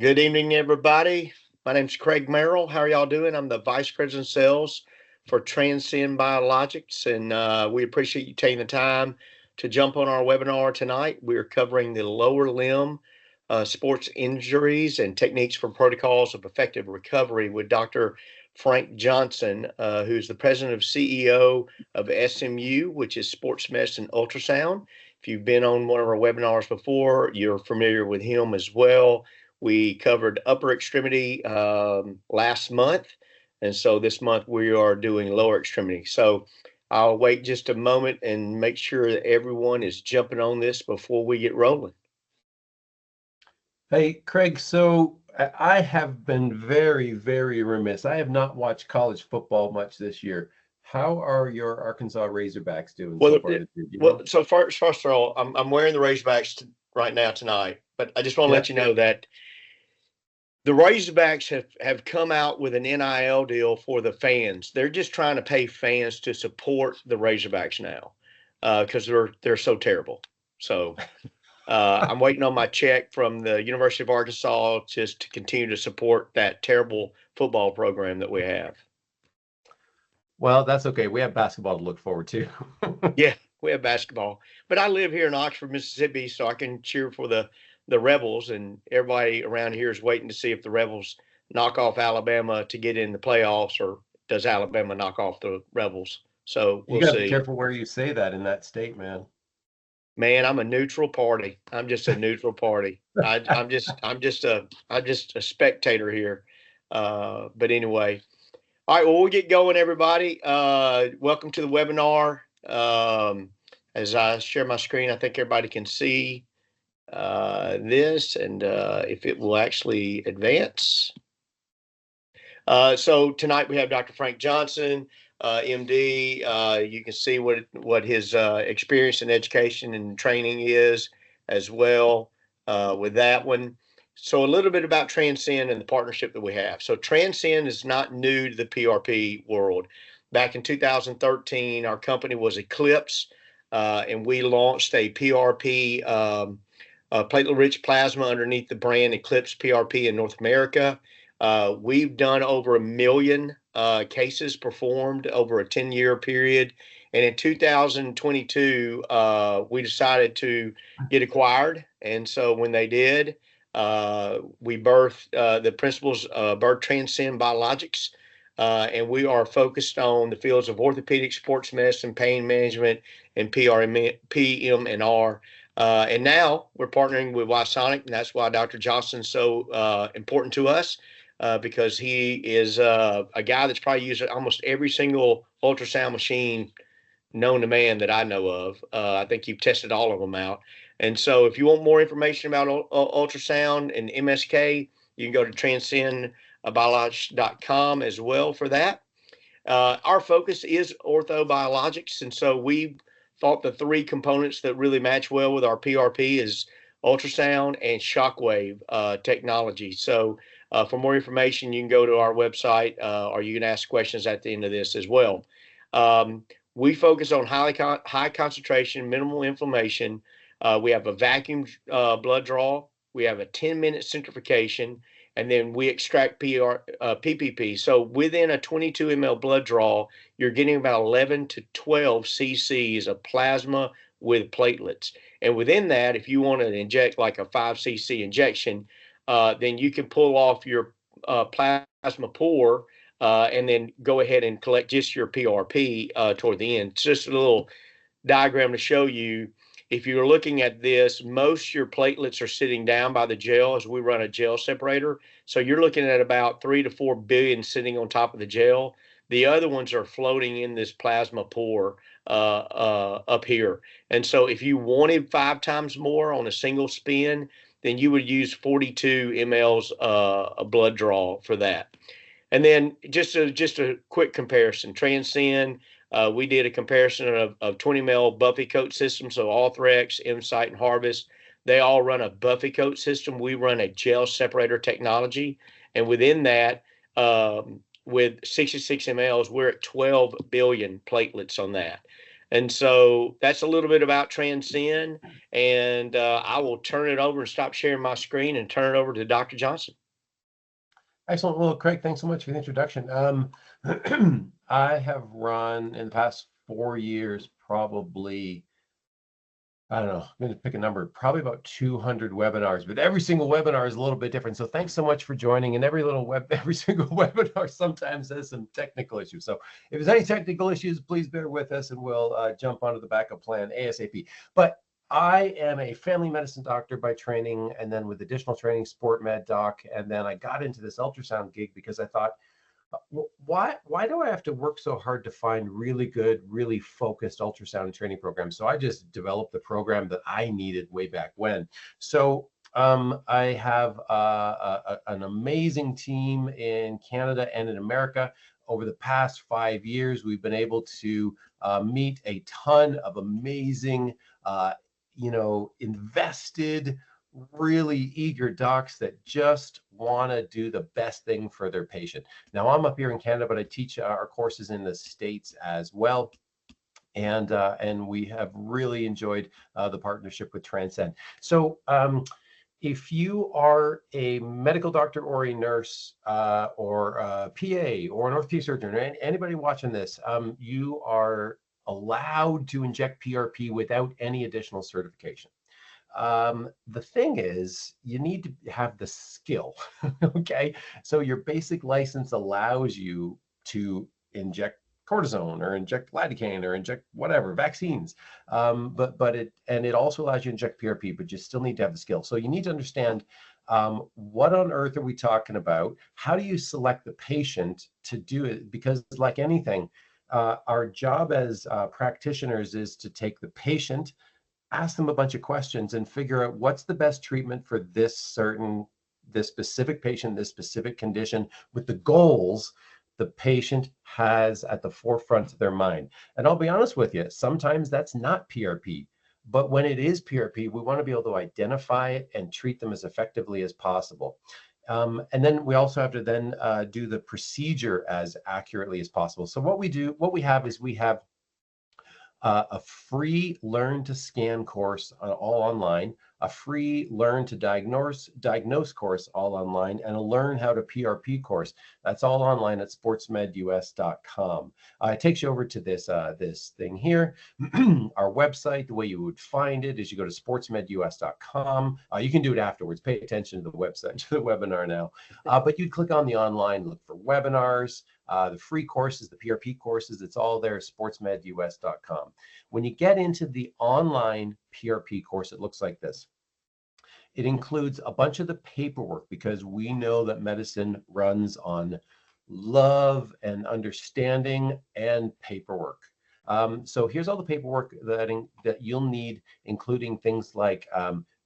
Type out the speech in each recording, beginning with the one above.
Good evening, everybody. My name's Craig Merrill. How are y'all doing? I'm the Vice President of Sales for Transcend Biologics, and we appreciate you taking the time to jump on our webinar tonight. We are covering the lower limb sports injuries and techniques for protocols of effective recovery with Dr. Frank Johnson, who's the President of CEO of SMU, which is Sports Medicine Ultrasound. If you've been on one of our webinars before, you're familiar with him as well. We covered upper extremity last month, and so this month we are doing lower extremity. So I'll wait just a moment and make sure that everyone is jumping on this before we get rolling. Hey, Craig, so I have been very, very remiss. I have not watched college football much this year. How are your Arkansas Razorbacks doing so far this year? Do you know? So first of all, I'm wearing the Razorbacks right now tonight, but I just want to Yeah. let you know that the Razorbacks have come out with an NIL deal for the fans. They're just trying to pay fans to support the Razorbacks now because they're so terrible. So I'm waiting on my check from the University of Arkansas just to continue to support that terrible football program that we have. Well, that's okay. We have basketball to look forward to. Yeah, we have basketball, but I live here in Oxford, Mississippi, so I can cheer for the Rebels, and everybody around here is waiting to see if the Rebels knock off Alabama to get in the playoffs, or does Alabama knock off the Rebels? So You we'll got to be see. careful where you say that in that state, man. Man, I'm a neutral party. I'm just a neutral party. I'm just a spectator here. But anyway, all right. Well, we'll get going, everybody. Welcome to the webinar. As I share my screen, I think everybody can see this, and if it will actually advance. So tonight we have Dr. Frank Johnson, MD. You can see what his experience in education and training is as well with that one. So a little bit about Transcend and the partnership that we have. So Transcend is not new to the PRP world. Back in 2013, our company was Eclipse, and we launched a PRP platelet-rich plasma underneath the brand Eclipse PRP in North America. We've done over 1 million cases performed over a 10-year period. And in 2022, we decided to get acquired. And so when they did, we birthed the principles birth Transcend Biologics. And we are focused on the fields of orthopedic, sports medicine, pain management, and PM&R. And now we're partnering with Ysonic, and that's why Dr. Johnson's so important to us. Because he is a guy that's probably used almost every single ultrasound machine known to man that I know of. I think you've tested all of them out. And so if you want more information about ultrasound and MSK, you can go to transcendbiologics.com as well for that. Our focus is orthobiologics, and so we thought the three components that really match well with our PRP is ultrasound and shockwave technology. So for more information, you can go to our website or you can ask questions at the end of this as well. We focus on high concentration, minimal inflammation. We have a vacuum blood draw. We have a 10-minute centrifugation, and then we extract PPP. So within a 22 ml blood draw, you're getting about 11 to 12 cc's of plasma with platelets. And within that, if you want to inject like a 5 cc injection, then you can pull off your plasma pour and then go ahead and collect just your PRP toward the end. It's just a little diagram to show you. If you're looking at this, most your platelets are sitting down by the gel as we run a gel separator. So you're looking at about 3 to 4 billion sitting on top of the gel. The other ones are floating in this plasma pore up here. And so if you wanted 5 times more on a single spin, then you would use 42 mLs a blood draw for that. And then just a quick comparison, Transcend, we did a comparison of 20 ml Buffy coat systems, so Arthrex, Insight, and Harvest. They all run a Buffy coat system. We run a gel separator technology. And within that, with 66 mLs, we're at 12 billion platelets on that. And so that's a little bit about Transcend. And I will turn it over and stop sharing my screen and turn it over to Dr. Johnson. Excellent. Well, Craig, thanks so much for the introduction. I have run in the past 4 years, probably, I don't know, I'm going to pick a number, probably about 200 webinars, but every single webinar is a little bit different. So thanks so much for joining. And every single webinar sometimes has some technical issues. So if there's any technical issues, please bear with us and we'll jump onto the backup plan ASAP. But I am a family medicine doctor by training, and then with additional training, sport med doc. And then I got into this ultrasound gig because I thought, why do I have to work so hard to find really good, really focused ultrasound and training programs? So I just developed the program that I needed way back when. So I have an amazing team in Canada and in America. Over the past 5 years, we've been able to meet a ton of amazing, invested, really eager docs that just want to do the best thing for their patient. Now, I'm up here in Canada, but I teach our courses in the States as well. And we have really enjoyed the partnership with Transcend. So if you are a medical doctor or a nurse or a PA or an orthopedic surgeon, or anybody watching this, you are allowed to inject PRP without any additional certification. The thing is, you need to have the skill. Okay, so your basic license allows you to inject cortisone or inject lidocaine or inject whatever vaccines, but it also allows you to inject PRP, but you still need to have the skill. So you need to understand, what on earth are we talking about? How do you select the patient to do it? Because like anything, our job as practitioners is to take the patient, ask them a bunch of questions, and figure out what's the best treatment for this specific patient, this specific condition, with the goals the patient has at the forefront of their mind. And I'll be honest with you, sometimes that's not PRP. But when it is PRP, we want to be able to identify it and treat them as effectively as possible. And then we also have to then do the procedure as accurately as possible. So what we have is we have a free Learn to Scan course all online, a free Learn to Diagnose course all online, and a Learn How to PRP course. That's all online at sportsmedus.com. It takes you over to this thing here, our website. The way you would find it is you go to sportsmedus.com. You can do it afterwards. Pay attention to the website, to the webinar now. But you click on the online, look for webinars. The free courses, the PRP courses, it's all there, sportsmedus.com. When you get into the online PRP course, it looks like this. It includes a bunch of the paperwork, because we know that medicine runs on love and understanding and paperwork. So here's all the paperwork that you'll need, including things like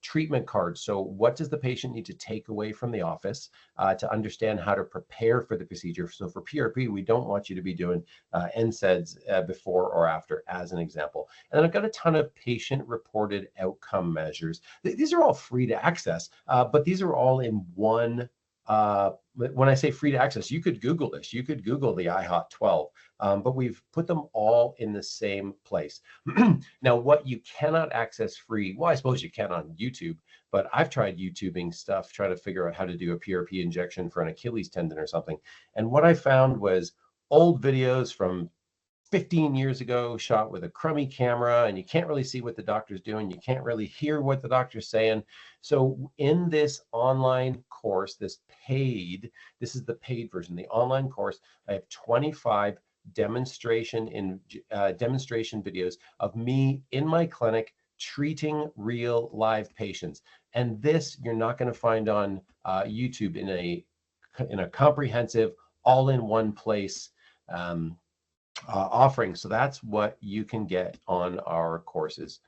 treatment cards. So what does the patient need to take away from the office to understand how to prepare for the procedure? So for PRP, we don't want you to be doing NSAIDs before or after, as an example. And then I've got a ton of patient-reported outcome measures. These are all free to access, but these are all in one. When I say free to access, you could Google this. You could Google the IHOT 12, but we've put them all in the same place. Now, what you cannot access free, well, I suppose you can on YouTube, but I've tried YouTubing stuff, trying to figure out how to do a PRP injection for an Achilles tendon or something. And what I found was old videos from 15 years ago, shot with a crummy camera, and you can't really see what the doctor's doing. You can't really hear what the doctor's saying. So in this online course, this is the paid version, the online course, I have 25 demonstration videos of me in my clinic treating real live patients. And this you're not going to find on YouTube in a comprehensive, all in one place offering. So that's what you can get on our courses.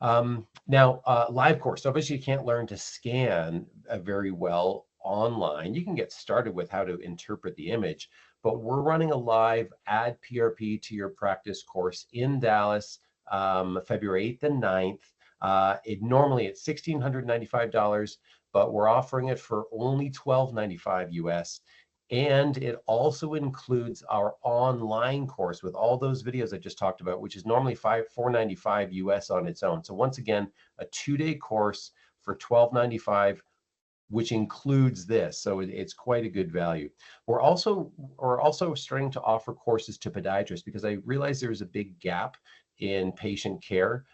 Now, live course. Obviously, you can't learn to scan very well online. You can get started with how to interpret the image, but we're running a live Add PRP to Your Practice course in Dallas, February 8th and 9th. Normally it's $1,695, but we're offering it for only $1,295 US. And it also includes our online course with all those videos I just talked about, which is normally $495 US on its own. So once again, a 2-day course for $12.95, which includes this. So it's quite a good value. We're also starting to offer courses to podiatrists because I realize there's a big gap in patient care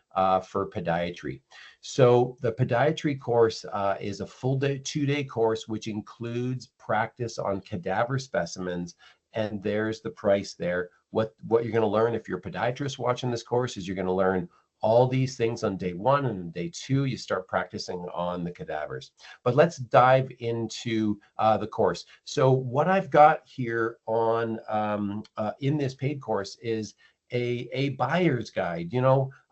for podiatry. So the podiatry course is a full day, 2-day course, which includes practice on cadaver specimens. And there's the price there. What you're going to learn if you're a podiatrist watching this course is you're going to learn all these things on day 1, and on day 2, you start practicing on the cadavers. But let's dive into the course. So what I've got here on in this paid course is a buyer's guide.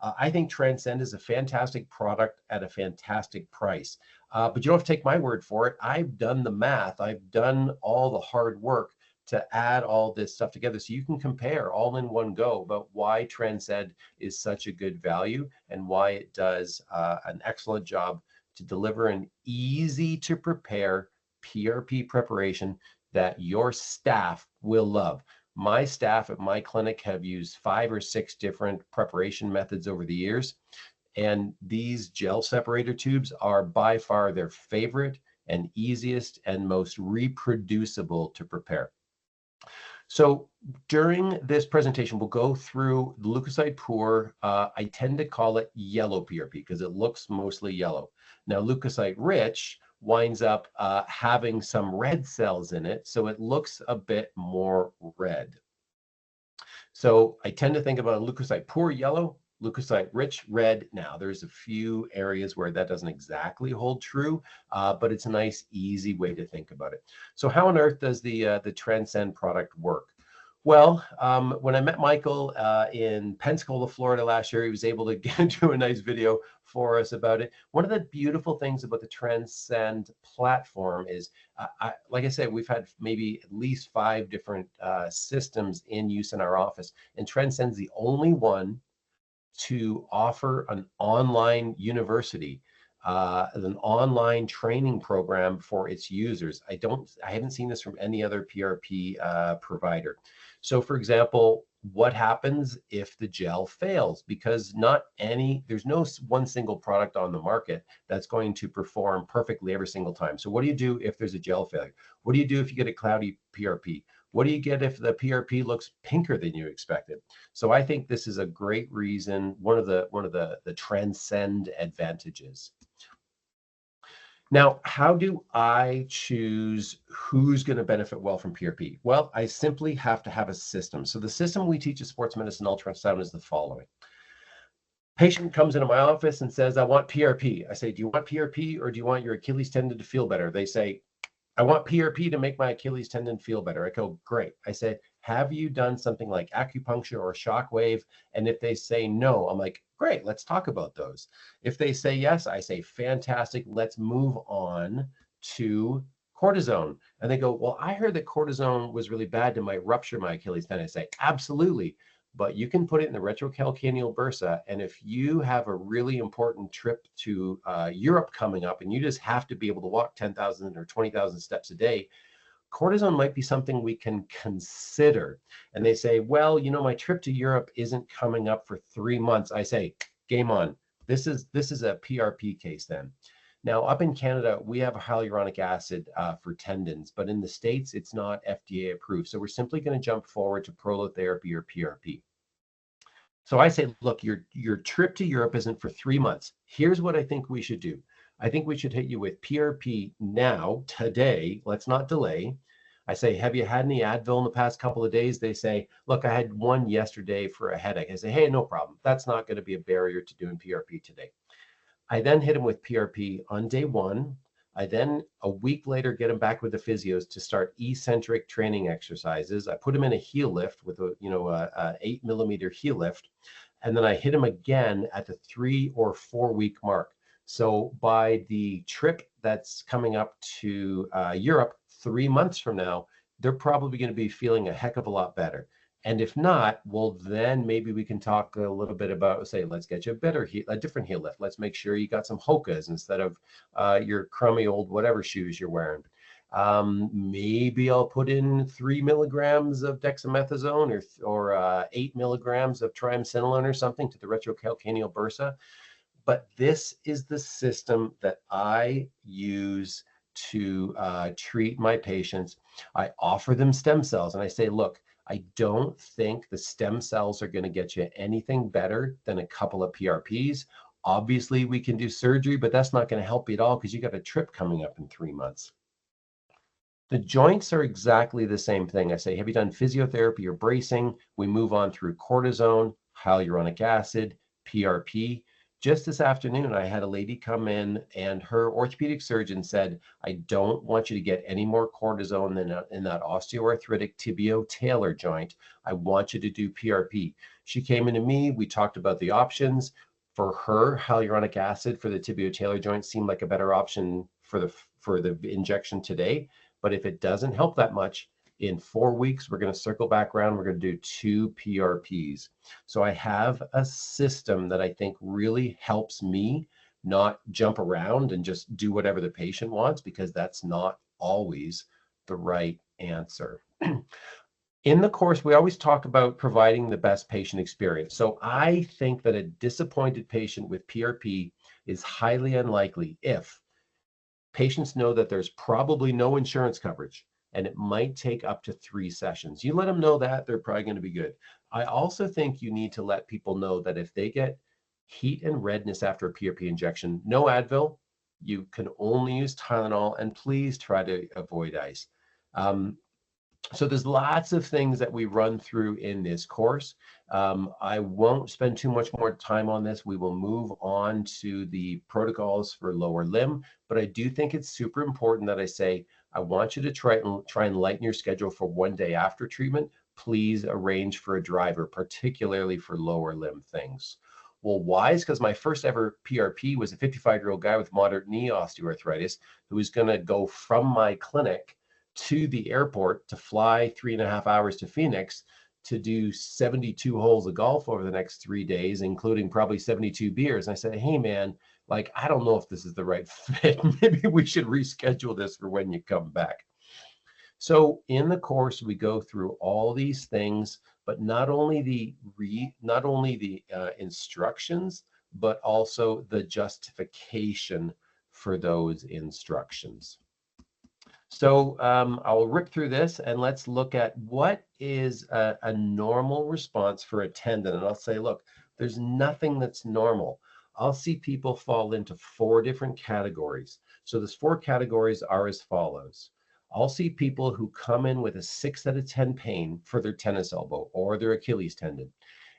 I think Transcend is a fantastic product at a fantastic price. But you don't have to take my word for it. I've done the math. I've done all the hard work to add all this stuff together so you can compare all in one go about why Transcend is such a good value and why it does an excellent job to deliver an easy to prepare PRP preparation that your staff will love. My staff at my clinic have used 5 or 6 different preparation methods over the years, and these gel separator tubes are by far their favorite and easiest and most reproducible to prepare. So during this presentation, we'll go through the leukocyte poor. I tend to call it yellow PRP because it looks mostly yellow. Now, leukocyte rich winds up having some red cells in it, so it looks a bit more red. So I tend to think about leukocyte poor yellow, leukocyte rich red. Now, there's a few areas where that doesn't exactly hold true, but it's a nice, easy way to think about it. So how on earth does the Transcend product work? Well, when I met Michael in Pensacola, Florida last year, he was able to do a nice video for us about it. One of the beautiful things about the Transcend platform is, like I said, we've had maybe at least 5 different systems in use in our office, and Transcend's the only one to offer an online university, an online training program for its users. I haven't seen this from any other PRP provider. So for example, what happens if the gel fails? Because there's no one single product on the market that's going to perform perfectly every single time. So what do you do if there's a gel failure? What do you do if you get a cloudy PRP? What do you get if the PRP looks pinker than you expected? So I think this is a great reason, one of the Transcend advantages. Now, how do I choose who's going to benefit well from PRP? Well, I simply have to have a system. So the system we teach at Sports Medicine Ultrasound is the following. Patient comes into my office and says, I want PRP. I say, do you want PRP or do you want your Achilles tendon to feel better? They say, I want PRP to make my Achilles tendon feel better. I go, great. I say, have you done something like acupuncture or shock wave? And if they say no, I'm like, great, let's talk about those. If they say yes, I say, fantastic, let's move on to cortisone. And they go, well, I heard that cortisone was really bad and might rupture my Achilles tendon. I say, absolutely. But you can put it in the retrocalcaneal bursa. And if you have a really important trip to Europe coming up and you just have to be able to walk 10,000 or 20,000 steps a day, cortisone might be something we can consider. And they say, well, my trip to Europe isn't coming up for 3 months. I say, game on. This is a PRP case then. Now, up in Canada, we have hyaluronic acid for tendons, but in the States, it's not FDA approved. So we're simply going to jump forward to prolotherapy or PRP. So I say, look, your trip to Europe isn't for 3 months. Here's what I think we should do. I think we should hit you with PRP now, today. Let's not delay. I say, have you had any Advil in the past couple of days? They say, look, I had one yesterday for a headache. I say, hey, no problem. That's not going to be a barrier to doing PRP today. I then hit him with PRP on day 1. I then, a week later, get him back with the physios to start eccentric training exercises. I put him in a heel lift with a 8 millimeter heel lift. And then I hit him again at the 3 or 4 week mark. So by the trip that's coming up to Europe 3 months from now, they're probably going to be feeling a heck of a lot better. And if not, well, then maybe we can talk a little bit about, say, let's get you a different heel lift. Let's make sure you got some Hokas instead of your crummy old whatever shoes you're wearing. Maybe I'll put in 3 milligrams of dexamethasone or 8 milligrams of triamcinolone or something to the retrocalcaneal bursa. But this is the system that I use to treat my patients. I offer them stem cells and I say, look, I don't think the stem cells are going to get you anything better than a couple of PRPs. Obviously, we can do surgery, but that's not going to help you at all because you got a trip coming up in 3 months. The joints are exactly the same thing. I say, have you done physiotherapy or bracing? We move on through cortisone, hyaluronic acid, PRP. Just this afternoon, I had a lady come in and her orthopedic surgeon said, I don't want you to get any more cortisone in that osteoarthritic tibio-talar joint. I want you to do PRP. She came into me. We talked about the options. For her, hyaluronic acid for the tibio-talar joint seemed like a better option for the injection today. But if it doesn't help that much, in 4 weeks, we're going to circle back around. We're going to do 2 PRPs. So I have a system that I think really helps me not jump around and just do whatever the patient wants, because that's not always the right answer. In the course, we always talk about providing the best patient experience. So I think that a disappointed patient with PRP is highly unlikely if patients know that there's probably no insurance coverage and it might take up to 3 sessions. You let them know that, they're probably going to be good. I also think you need to let people know that if they get heat and redness after a PRP injection, no Advil, you can only use Tylenol, and please try to avoid ice. So there's lots of things that we run through in this course. I won't spend too much more time on this. We will move on to the protocols for lower limb, but I do think it's super important that I say, I want you to try and lighten your schedule for 1 day after treatment. Please arrange for a driver, particularly for lower limb things. Well, why? Is because my first ever PRP was a 55-year-old guy with moderate knee osteoarthritis who was going to go from my clinic to the airport to fly 3.5 hours to Phoenix to do 72 holes of golf over the next 3 days, including probably 72 beers. And I said, hey man, like, I don't know if this is the right fit. Maybe we should reschedule this for when you come back. So in the course, we go through all these things, but not only the instructions, but also the justification for those instructions. So I'll rip through this and let's look at what is a normal response for a tendon. And I'll say, look, there's nothing that's normal. I'll see people fall into 4 different categories. So those 4 categories are as follows. I'll see people who come in with a 6 out of 10 pain for their tennis elbow or their Achilles tendon.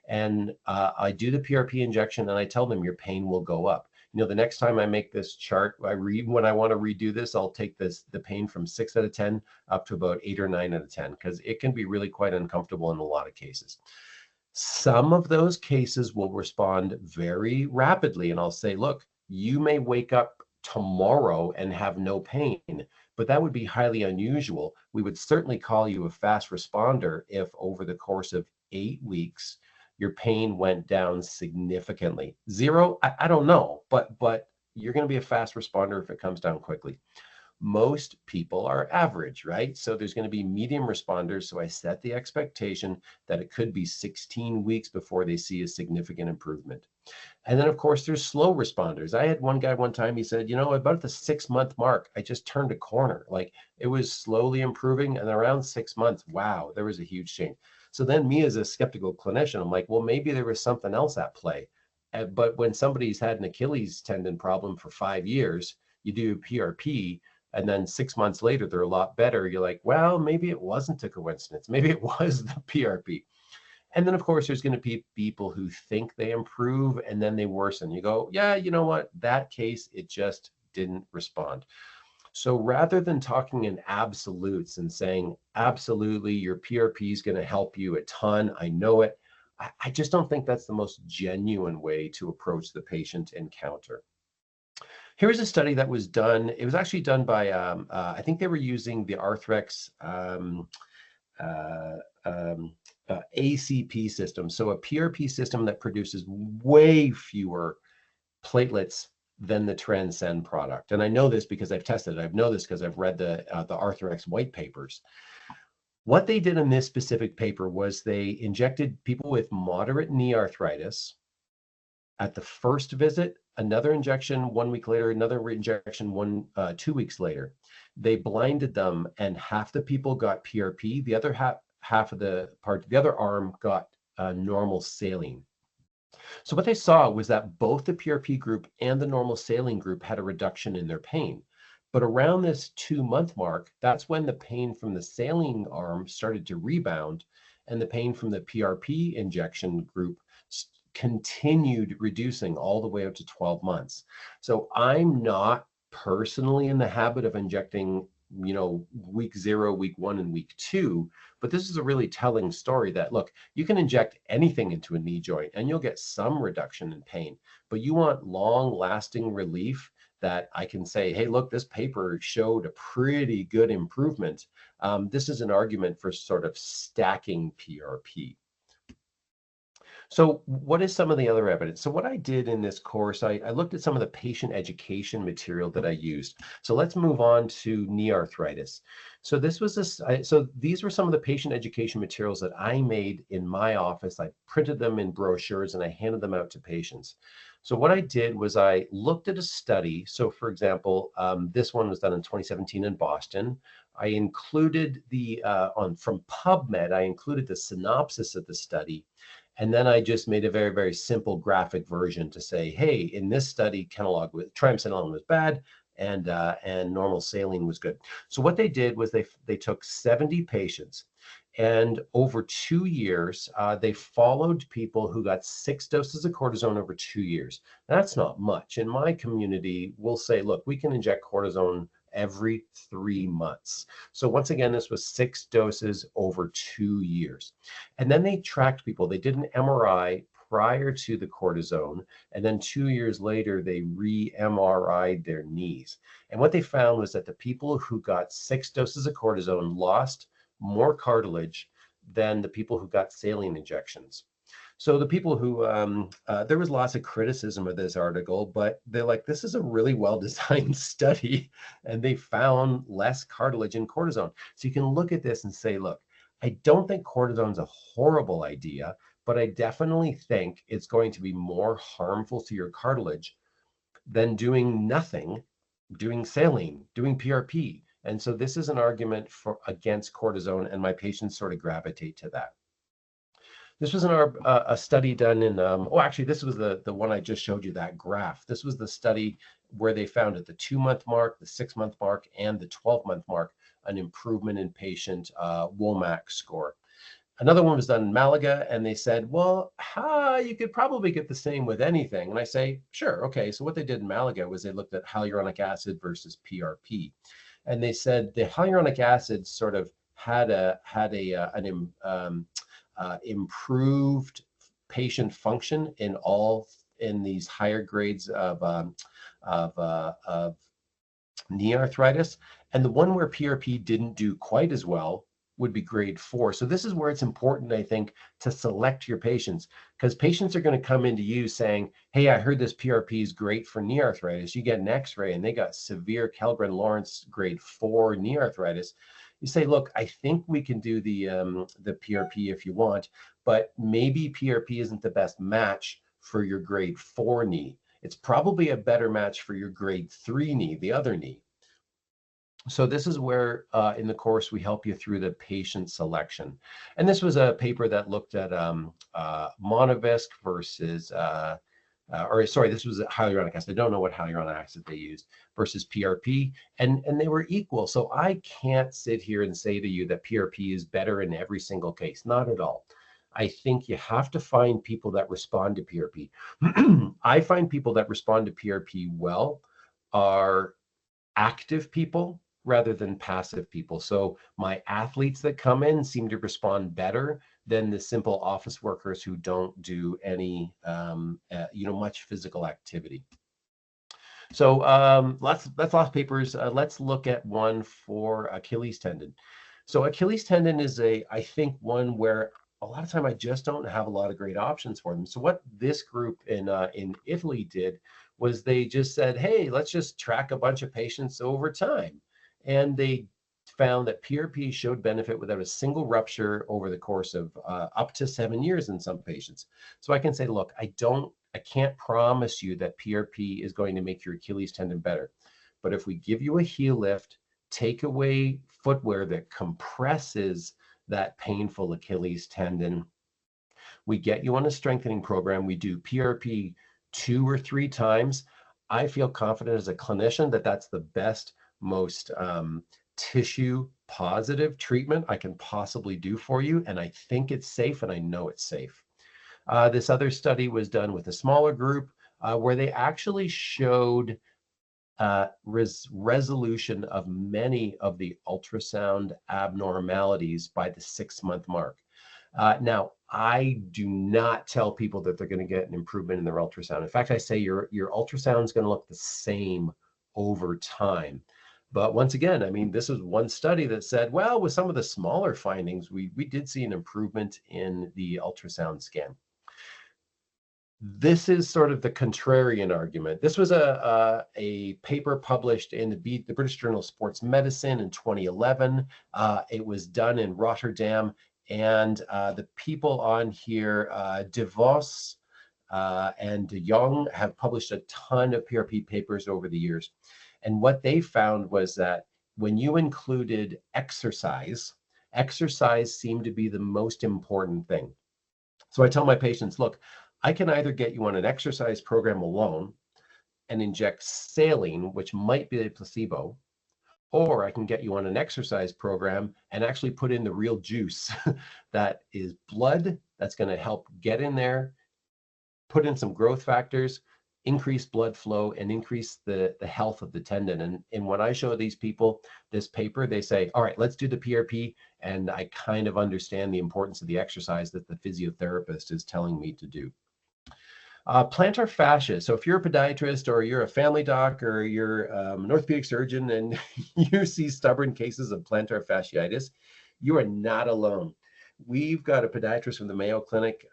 And I do the PRP injection and I tell them your pain will go up. You know, the next time I make this chart, when I want to redo this, I'll take the pain from 6 out of 10 up to about 8 or 9 out of 10, because it can be really quite uncomfortable in a lot of cases. Some of those cases will respond very rapidly, and I'll say, look, you may wake up tomorrow and have no pain, but that would be highly unusual. We would certainly call you a fast responder if over the course of 8 weeks, your pain went down significantly. 0, I don't know, but you're going to be a fast responder if it comes down quickly. Most people are average, right? So there's going to be medium responders. So I set the expectation that it could be 16 weeks before they see a significant improvement. And then, of course, there's slow responders. I had one guy one time, he said, you know, about the 6-month mark, I just turned a corner. Like, it was slowly improving. And around 6 months, wow, there was a huge change. So then me as a skeptical clinician, I'm like, well, maybe there was something else at play. But when somebody's had an Achilles tendon problem for 5 years, you do PRP, and then 6 months later, they're a lot better. You're like, well, maybe it wasn't a coincidence. Maybe it was the PRP. And then, of course, there's going to be people who think they improve and then they worsen. You go, yeah, you know what? That case, it just didn't respond. So rather than talking in absolutes and saying, absolutely, your PRP is going to help you a ton, I know it, I just don't think that's the most genuine way to approach the patient encounter. Here's a study that was done. It was actually done by, I think they were using the Arthrex ACP system. So a PRP system that produces way fewer platelets than the Transcend product. And I know this because I've tested it. I know this because I've read the Arthrex white papers. What they did in this specific paper was they injected people with moderate knee arthritis at the first visit, another injection 1 week later, another injection 2 weeks later. They blinded them, and half the people got PRP. The other half of the other arm got normal saline. So what they saw was that both the PRP group and the normal saline group had a reduction in their pain. But around this 2-month mark, that's when the pain from the saline arm started to rebound, and the pain from the PRP injection group continued reducing all the way up to 12 months. So I'm not personally in the habit of injecting, week 0, week 1, and week 2. But this is a really telling story that, look, you can inject anything into a knee joint and you'll get some reduction in pain, but you want long lasting relief that I can say, hey, look, this paper showed a pretty good improvement. This is an argument for sort of stacking PRP. So what is some of the other evidence? So what I did in this course, I looked at some of the patient education material that I used. So let's move on to knee arthritis. So these were some of the patient education materials that I made in my office. I printed them in brochures and I handed them out to patients. So what I did was I looked at a study. So for example, this one was done in 2017 in Boston. I included from PubMed, I included the synopsis of the study. And then I just made a very, very simple graphic version to say, hey, in this study, triamcinolone was bad and normal saline was good. So what they did was they took 70 patients, and over 2 years, they followed people who got 6 doses of cortisone over 2 years. That's not much. In my community, we'll say, look, we can inject cortisone every 3 months. So once again, this was 6 doses over 2 years. And then they tracked people. They did an MRI prior to the cortisone, and then 2 years later, they re-MRI'd their knees. And what they found was that the people who got 6 doses of cortisone lost more cartilage than the people who got saline injections. So the people who, there was lots of criticism of this article, but they're like, this is a really well-designed study, and they found less cartilage in cortisone. So you can look at this and say, look, I don't think cortisone's a horrible idea, but I definitely think it's going to be more harmful to your cartilage than doing nothing, doing saline, doing PRP. And so this is an argument against cortisone, and my patients sort of gravitate to that. This was a study done in, actually, this was the one I just showed you, that graph. This was the study where they found at the 2-month mark, the 6-month mark, and the 12-month mark, an improvement in patient WOMAC score. Another one was done in Malaga, and they said, well, you could probably get the same with anything. And I say, sure, okay. So what they did in Malaga was they looked at hyaluronic acid versus PRP. And they said the hyaluronic acid sort of had an improved patient function in these higher grades of knee arthritis, and the one where PRP didn't do quite as well would be grade 4. So this is where it's important, I think, to select your patients, because patients are going to come into you saying, hey, I heard this PRP is great for knee arthritis. You get an x-ray and they got severe Kellgren-Lawrence grade 4 knee arthritis. You say, look, I think we can do the PRP if you want, but maybe PRP isn't the best match for your grade 4 knee. It's probably a better match for your grade 3 knee, the other knee. So this is where in the course we help you through the patient selection. And this was a paper that looked at Monovisc versus, this was hyaluronic acid. I don't know what hyaluronic acid they used versus PRP, and they were equal. So I can't sit here and say to you that PRP is better in every single case. Not at all. I think you have to find people that respond to PRP. I find people that respond to PRP well are active people rather than passive people. So my athletes that come in seem to respond better than the simple office workers who don't do any, much physical activity. So that's lost papers. Let's look at one for Achilles tendon. So Achilles tendon is I think one where a lot of time I just don't have a lot of great options for them. So what this group in Italy did was they just said, hey, let's just track a bunch of patients over time. And they found that PRP showed benefit without a single rupture over the course of up to 7 years in some patients. So I can say, look, I can't promise you that PRP is going to make your Achilles tendon better. But if we give you a heel lift, take away footwear that compresses that painful Achilles tendon, we get you on a strengthening program, we do PRP 2 or 3 times. I feel confident as a clinician that that's the best, most tissue positive treatment I can possibly do for you. And I think it's safe, and I know it's safe. This other study was done with a smaller group where they actually showed resolution of many of the ultrasound abnormalities by the 6-month mark. Now, I do not tell people that they're going to get an improvement in their ultrasound. In fact, I say your ultrasound is going to look the same over time. But once again, I mean, this was one study that said, well, with some of the smaller findings, we did see an improvement in the ultrasound scan. This is sort of the contrarian argument. This was a paper published in the British Journal of Sports Medicine in 2011. It was done in Rotterdam, and the people on here, De Vos and De Jong, have published a ton of PRP papers over the years. And what they found was that when you included exercise seemed to be the most important thing. So I tell my patients, look, I can either get you on an exercise program alone and inject saline, which might be a placebo, or I can get you on an exercise program and actually put in the real juice that is blood that's going to help get in there, put in some growth factors, increase blood flow, and increase the health of the tendon. And when I show these people this paper, they say, all right, let's do the PRP. And I kind of understand the importance of the exercise that the physiotherapist is telling me to do. Plantar fascia. So if you're a podiatrist or you're a family doc or you're an orthopedic surgeon and you see stubborn cases of plantar fasciitis, you are not alone. We've got a podiatrist from the Mayo Clinic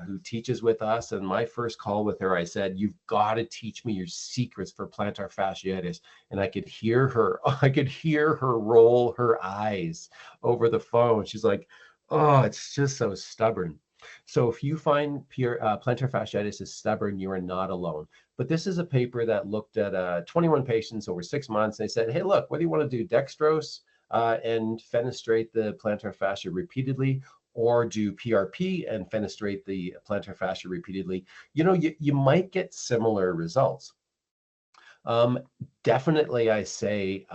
who teaches with us. And my first call with her, I said, you've got to teach me your secrets for plantar fasciitis. And I could hear her roll her eyes over the phone. She's like, oh, it's just so stubborn. So if you find plantar fasciitis is stubborn, you are not alone. But this is a paper that looked at 21 patients over 6 months. They said, hey, look, whether you want to do dextrose and fenestrate the plantar fascia repeatedly, or do PRP and fenestrate the plantar fascia repeatedly, you might get similar results. Definitely, I say,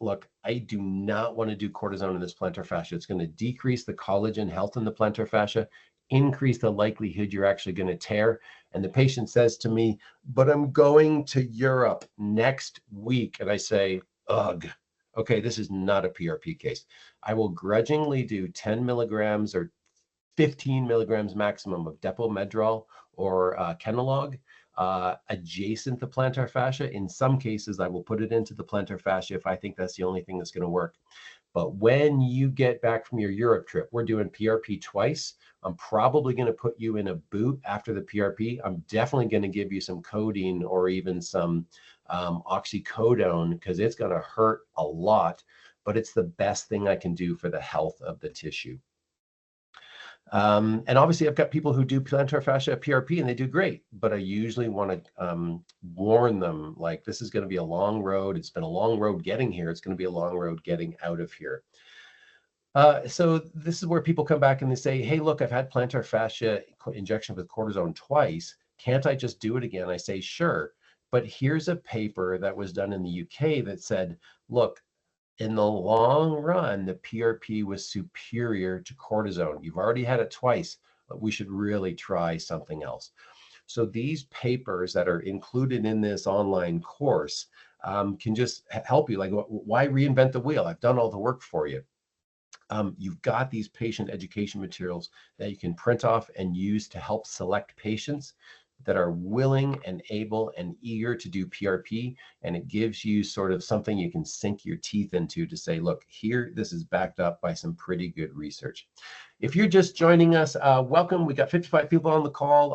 look, I do not want to do cortisone in this plantar fascia. It's going to decrease the collagen health in the plantar fascia, increase the likelihood you're actually going to tear. And the patient says to me, but I'm going to Europe next week. And I say, ugh, okay, this is not a PRP case. I will grudgingly do 10 milligrams or 15 milligrams maximum of Depomedrol or Kenalog adjacent to plantar fascia. In some cases, I will put it into the plantar fascia if I think that's the only thing that's going to work. But when you get back from your Europe trip, we're doing PRP twice. I'm probably going to put you in a boot after the PRP. I'm definitely going to give you some codeine or even some oxycodone because it's going to hurt a lot, but it's the best thing I can do for the health of the tissue. And obviously, I've got people who do plantar fascia PRP and they do great, but I usually want to warn them, like, this is going to be a long road. It's been a long road getting here. It's going to be a long road getting out of here. So this is where people come back and they say, hey, look, I've had plantar fascia injection with cortisone twice. Can't I just do it again? I say, sure. But here's a paper that was done in the UK that said, look, in the long run, the PRP was superior to cortisone. You've already had it twice, but we should really try something else. So these papers that are included in this online course can just help you. Like, why reinvent the wheel? I've done all the work for you. You've got these patient education materials that you can print off and use to help select patients. that are willing and able and eager to do PRP, and it gives you sort of something you can sink your teeth into to say, look, here, this is backed up by some pretty good research. If you're just joining us, welcome. We got 55 people on the call.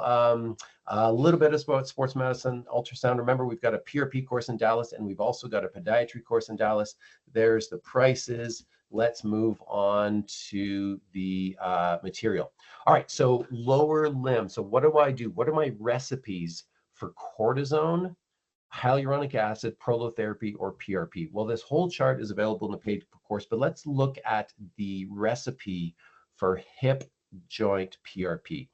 A little bit about sports medicine, ultrasound. Remember, we've got a PRP course in Dallas, and we've also got a podiatry course in Dallas. There's the prices. Let's move on to the material. All right, so lower limb. So what do I do? What are my recipes for cortisone, hyaluronic acid, prolotherapy, or PRP? Well, this whole chart is available in the paid course, but let's look at the recipe for hip joint PRP.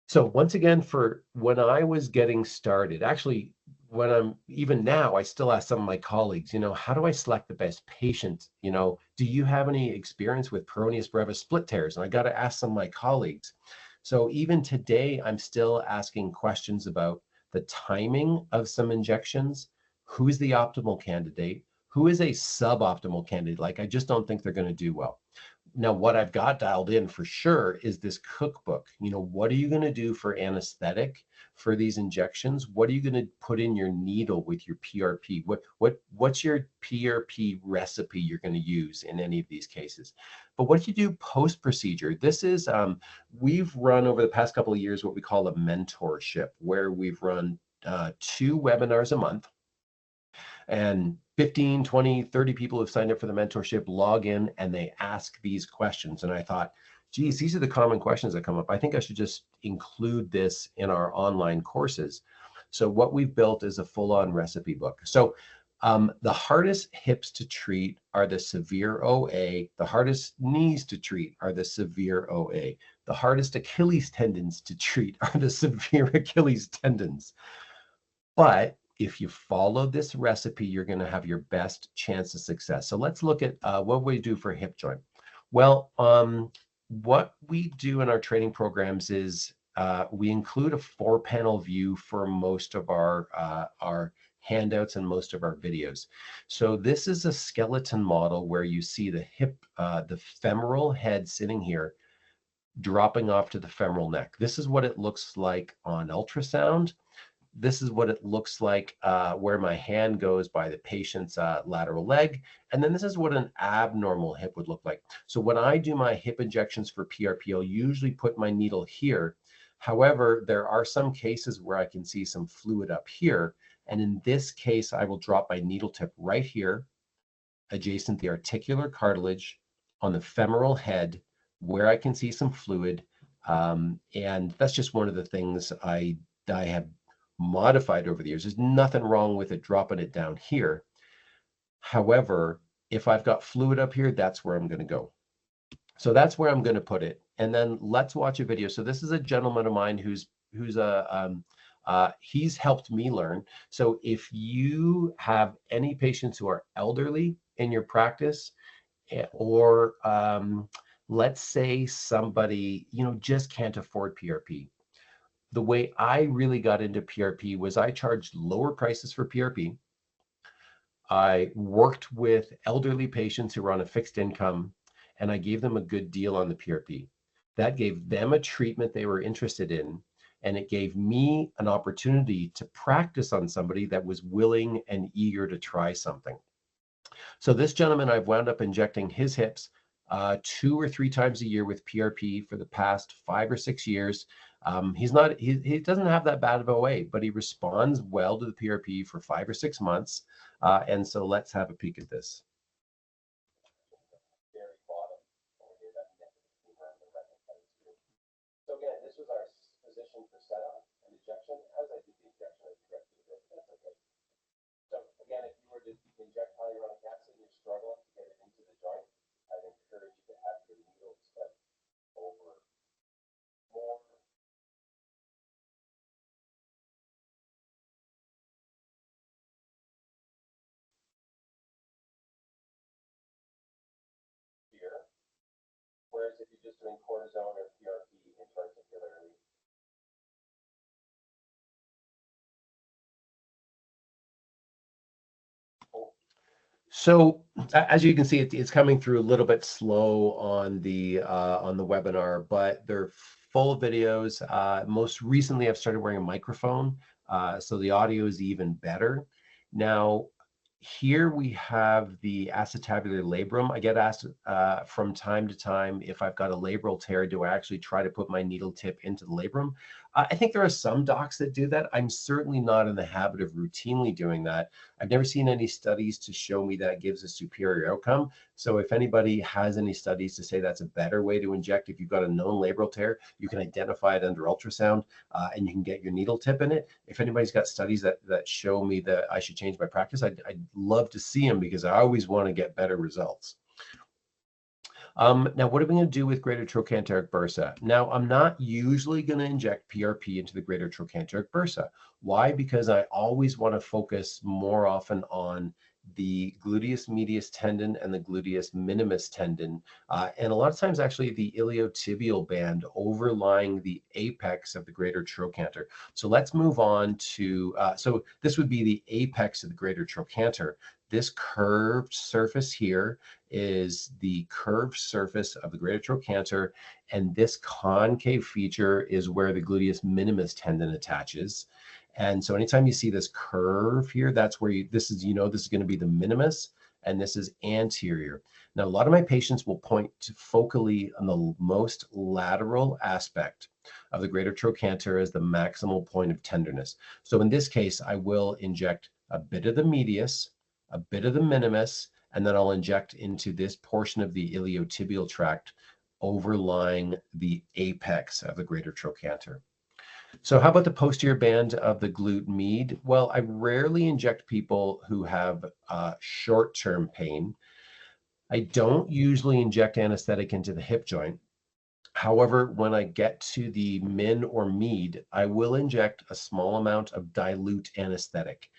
So once again, for when I was getting started, actually, when I'm even now, I still ask some of my colleagues, how do I select the best patient? Do you have any experience with peroneus brevis split tears? And I got to ask some of my colleagues. So even today, I'm still asking questions about the timing of some injections, who's the optimal candidate, who is a suboptimal candidate. Like, I just don't think they're going to do well. Now, what I've got dialed in for sure is this cookbook. What are you going to do for anesthetic for these injections? What are you going to put in your needle with your PRP? What's your PRP recipe you're going to use in any of these cases? But what do you do post-procedure? This is, we've run over the past couple of years what we call a mentorship, where we've run 2 webinars a month. And 15, 20, 30 people who've signed up for the mentorship log in and they ask these questions. And I thought, geez, these are the common questions that come up. I think I should just include this in our online courses. So what we've built is a full-on recipe book. So the hardest hips to treat are the severe OA. The hardest knees to treat are the severe OA. The hardest Achilles tendons to treat are the severe Achilles tendons. But if you follow this recipe, you're going to have your best chance of success. So let's look at what we do for hip joint. Well, what we do in our training programs is we include a 4-panel view for most of our handouts and most of our videos. So this is a skeleton model where you see the hip, the femoral head sitting here, dropping off to the femoral neck. This is what it looks like on ultrasound. This is what it looks like where my hand goes by the patient's lateral leg. And then this is what an abnormal hip would look like. So when I do my hip injections for PRP, I'll usually put my needle here. However, there are some cases where I can see some fluid up here. And in this case, I will drop my needle tip right here, adjacent the articular cartilage on the femoral head, where I can see some fluid. And that's just one of the things I have modified over the years. There's nothing wrong with it dropping it down here. However, if I've got fluid up here, that's where I'm going to go. So that's where I'm going to put it. And then let's watch a video. So this is a gentleman of mine who's he's helped me learn. So if you have any patients who are elderly in your practice, or let's say somebody just can't afford PRP. The way I really got into PRP was I charged lower prices for PRP. I worked with elderly patients who were on a fixed income, and I gave them a good deal on the PRP. That gave them a treatment they were interested in, and it gave me an opportunity to practice on somebody that was willing and eager to try something. So this gentleman, I've wound up injecting his hips 2 or 3 times a year with PRP for the past 5 or 6 years. He doesn't have that bad of a OA, but he responds well to the PRP for 5 or 6 months. And so let's have a peek at this. So again, this was our position for setup and injection. As I did the injection, I directed a bit, but that's okay. So again, if you were to inject hyaluronic acid and you're struggling to get it into the joint, I'd encourage you to have your needle step over more. Here. Whereas if you're just doing cortisone or PRP intra-articularly, So as you can see, it's coming through a little bit slow on the webinar, but they're full of videos. Most recently, I've started wearing a microphone, so the audio is even better. Now, here we have the acetabular labrum. I get asked from time to time if I've got a labral tear, do I actually try to put my needle tip into the labrum? I think there are some docs that do that. I'm certainly not in the habit of routinely doing that. I've never seen any studies to show me that gives a superior outcome. So if anybody has any studies to say that's a better way to inject, if you've got a known labral tear, you can identify it under ultrasound and you can get your needle tip in it. If anybody's got studies that show me that I should change my practice, I'd love to see them because I always want to get better results. Now, what are we going to do with greater trochanteric bursa? Now, I'm not usually going to inject PRP into the greater trochanteric bursa. Why? Because I always want to focus more often on the gluteus medius tendon and the gluteus minimus tendon, and a lot of times actually the iliotibial band overlying the apex of the greater trochanter. So let's move on to, so this would be the apex of the greater trochanter. This curved surface here is the curved surface of the greater trochanter, and this concave feature is where the gluteus minimus tendon attaches. And so anytime you see this curve here, that's where this is going to be the minimus, and this is anterior. Now, a lot of my patients will point to focally on the most lateral aspect of the greater trochanter as the maximal point of tenderness. So in this case, I will inject a bit of the medius, a bit of the minimus, and then I'll inject into this portion of the iliotibial tract overlying the apex of the greater trochanter. So how about the posterior band of the glute med? Well, I rarely inject people who have short-term pain. I don't usually inject anesthetic into the hip joint. However, when I get to the min or med, I will inject a small amount of dilute anesthetic.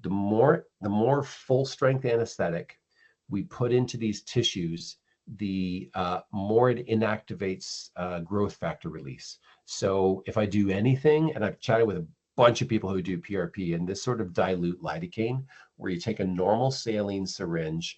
The more full strength anesthetic we put into these tissues, the more it inactivates growth factor release. So if I do anything, and I've chatted with a bunch of people who do PRP, and this sort of dilute lidocaine, where you take a normal saline syringe.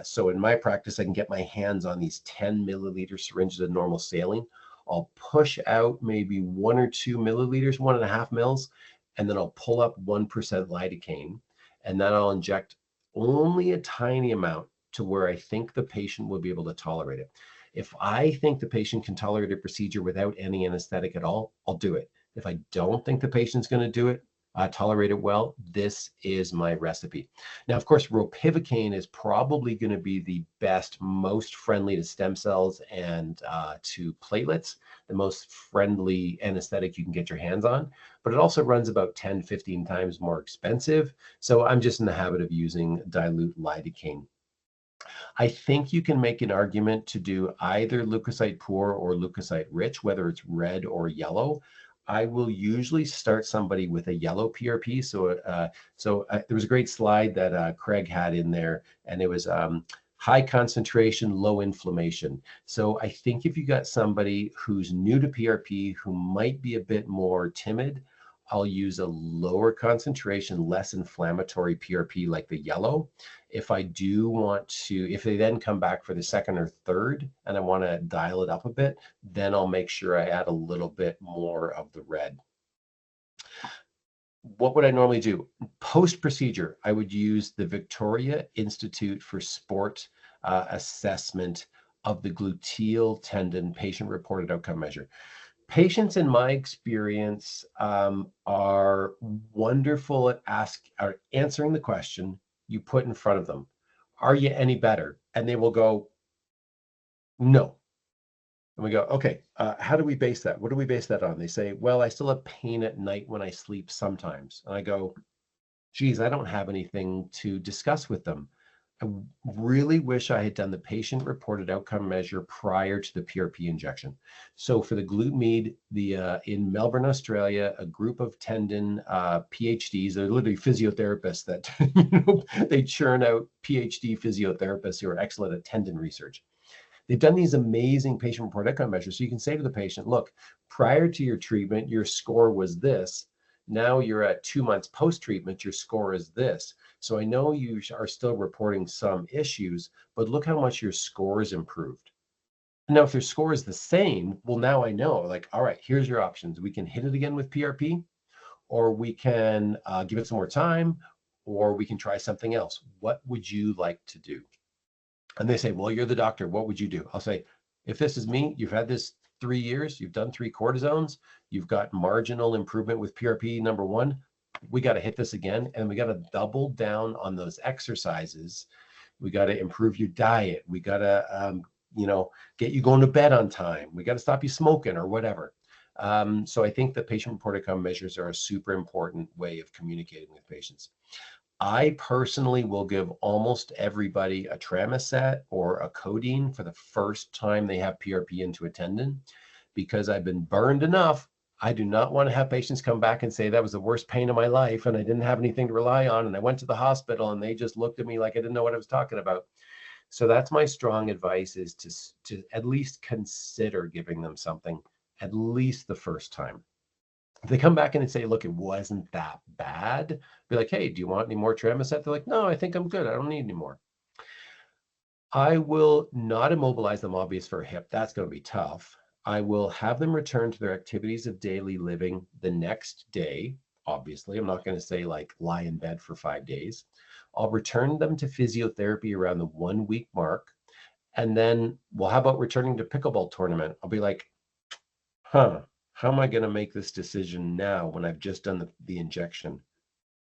So in my practice, I can get my hands on these 10 milliliter syringes of normal saline. I'll push out maybe 1 or 2 milliliters, 1.5 mils, and then I'll pull up 1% lidocaine, and then I'll inject only a tiny amount to where I think the patient will be able to tolerate it. If I think the patient can tolerate a procedure without any anesthetic at all, I'll do it. If I don't think the patient's going to do it, tolerate it well, this is my recipe. Now, of course, ropivacaine is probably going to be the best, most friendly to stem cells and to platelets, the most friendly anesthetic you can get your hands on, but it also runs about 10, 15 times more expensive. So I'm just in the habit of using dilute lidocaine. I think you can make an argument to do either leukocyte poor or leukocyte rich, whether it's red or yellow. I will usually start somebody with a yellow PRP. So there was a great slide that Craig had in there, and it was high concentration, low inflammation. So I think if you got somebody who's new to PRP, who might be a bit more timid, I'll use a lower concentration, less inflammatory PRP like the yellow. If I do want to, if they then come back for the second or third and I want to dial it up a bit, then I'll make sure I add a little bit more of the red. What would I normally do? Post-procedure, I would use the Victoria Institute for Sport assessment of the gluteal tendon patient-reported outcome measure. Patients, in my experience, are wonderful at answering the question you put in front of them. Are you any better? And they will go, no. And we go, okay, how do we base that? What do we base that on? They say, well, I still have pain at night when I sleep sometimes. And I go, geez, I don't have anything to discuss with them. I really wish I had done the patient-reported outcome measure prior to the PRP injection. So for the glute med, in Melbourne, Australia, a group of tendon PhDs, they're literally physiotherapists that they churn out PhD physiotherapists who are excellent at tendon research. They've done these amazing patient-reported outcome measures. So you can say to the patient, look, prior to your treatment, your score was this. Now you're at 2 months post-treatment, your score is this. So I know you are still reporting some issues, but look how much your scores improved. Now, if your score is the same, well, now I know, like, all right, here's your options. We can hit it again with PRP, or we can give it some more time, or we can try something else. What would you like to do? And they say, well, you're the doctor. What would you do? I'll say, if this is me, you've had this 3 years, you've done 3 cortisones, you've got marginal improvement with PRP number one. We got to hit this again, and we got to double down on those exercises. We got to improve your diet. We got to, get you going to bed on time. We got to stop you smoking or whatever. So I think the patient-reported outcome measures are a super important way of communicating with patients. I personally will give almost everybody a Tramoset or a codeine for the first time they have PRP into a tendon, because I've been burned enough. I do not want to have patients come back and say that was the worst pain of my life and I didn't have anything to rely on. And I went to the hospital and they just looked at me like I didn't know what I was talking about. So that's my strong advice, is to at least consider giving them something at least the first time. If they come back in and say, look, it wasn't that bad, be like, hey, do you want any more Tramoset? They're like, no, I think I'm good. I don't need any more. I will not immobilize them, obvious, for a hip. That's going to be tough. I will have them return to their activities of daily living the next day. Obviously, I'm not going to say like lie in bed for 5 days. I'll return them to physiotherapy around the 1 week mark. And then, well, how about returning to pickleball tournament? I'll be like, how am I going to make this decision now when I've just done the injection?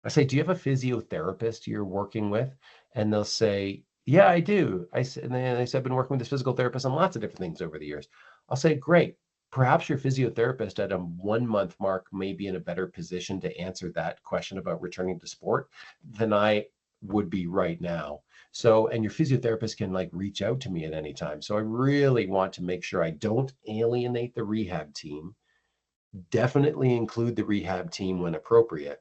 I say, do you have a physiotherapist you're working with? And they'll say, yeah, I do. And they say, I've been working with this physical therapist on lots of different things over the years. I'll say, great. Perhaps your physiotherapist at a 1 month mark may be in a better position to answer that question about returning to sport than I would be right now. So, and your physiotherapist can like reach out to me at any time. So I really want to make sure I don't alienate the rehab team. Definitely include the rehab team when appropriate.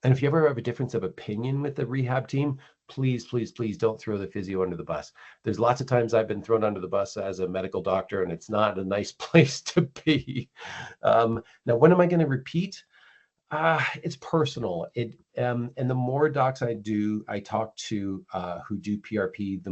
And if you ever have a difference of opinion with the rehab team, please, please, please don't throw the physio under the bus. There's lots of times I've been thrown under the bus as a medical doctor, and it's not a nice place to be. Now, when am I going to repeat? It's personal. And the more docs I talk to who do PRP, the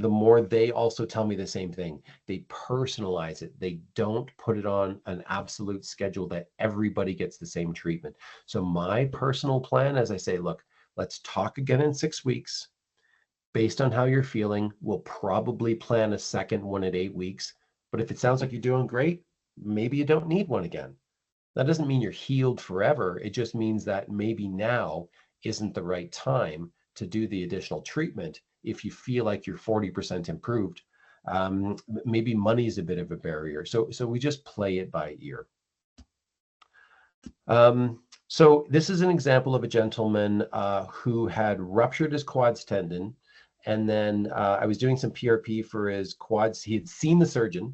more they also tell me the same thing. They personalize it. They don't put it on an absolute schedule that everybody gets the same treatment. So my personal plan, as I say, look, let's talk again in 6 weeks. Based on how you're feeling, we'll probably plan a second one at 8 weeks. But if it sounds like you're doing great, maybe you don't need one again. That doesn't mean you're healed forever. It just means that maybe now isn't the right time to do the additional treatment if you feel like you're 40% improved. Maybe money is a bit of a barrier. So we just play it by ear. So this is an example of a gentleman who had ruptured his quads tendon. And then I was doing some PRP for his quads. He had seen the surgeon.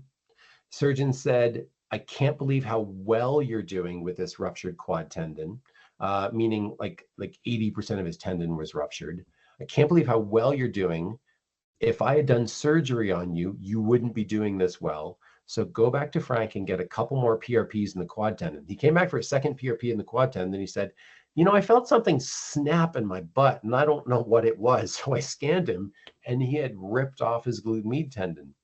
Surgeon said, I can't believe how well you're doing with this ruptured quad tendon, meaning like 80% of his tendon was ruptured. I can't believe how well you're doing. If I had done surgery on you, you wouldn't be doing this well. So go back to Frank and get a couple more PRPs in the quad tendon. He came back for a second PRP in the quad tendon. And he said, I felt something snap in my butt and I don't know what it was. So I scanned him and he had ripped off his glute med tendon.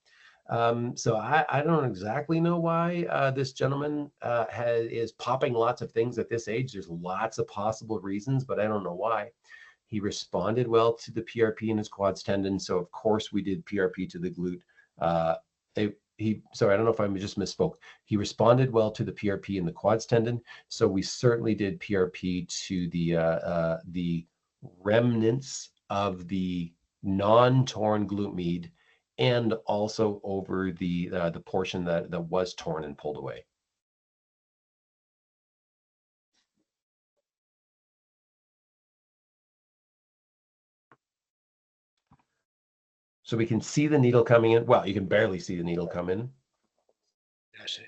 So I don't exactly know why this gentleman is popping lots of things at this age. There's lots of possible reasons, but I don't know why. He responded well to the PRP in his quads tendon. So of course we did PRP to the glute. Sorry, I don't know if I just misspoke. He responded well to the PRP in the quads tendon. So we certainly did PRP to the remnants of the non-torn glute med, and also over the portion that was torn and pulled away. So we can see the needle coming in. Well, you can barely see the needle come in. That's it.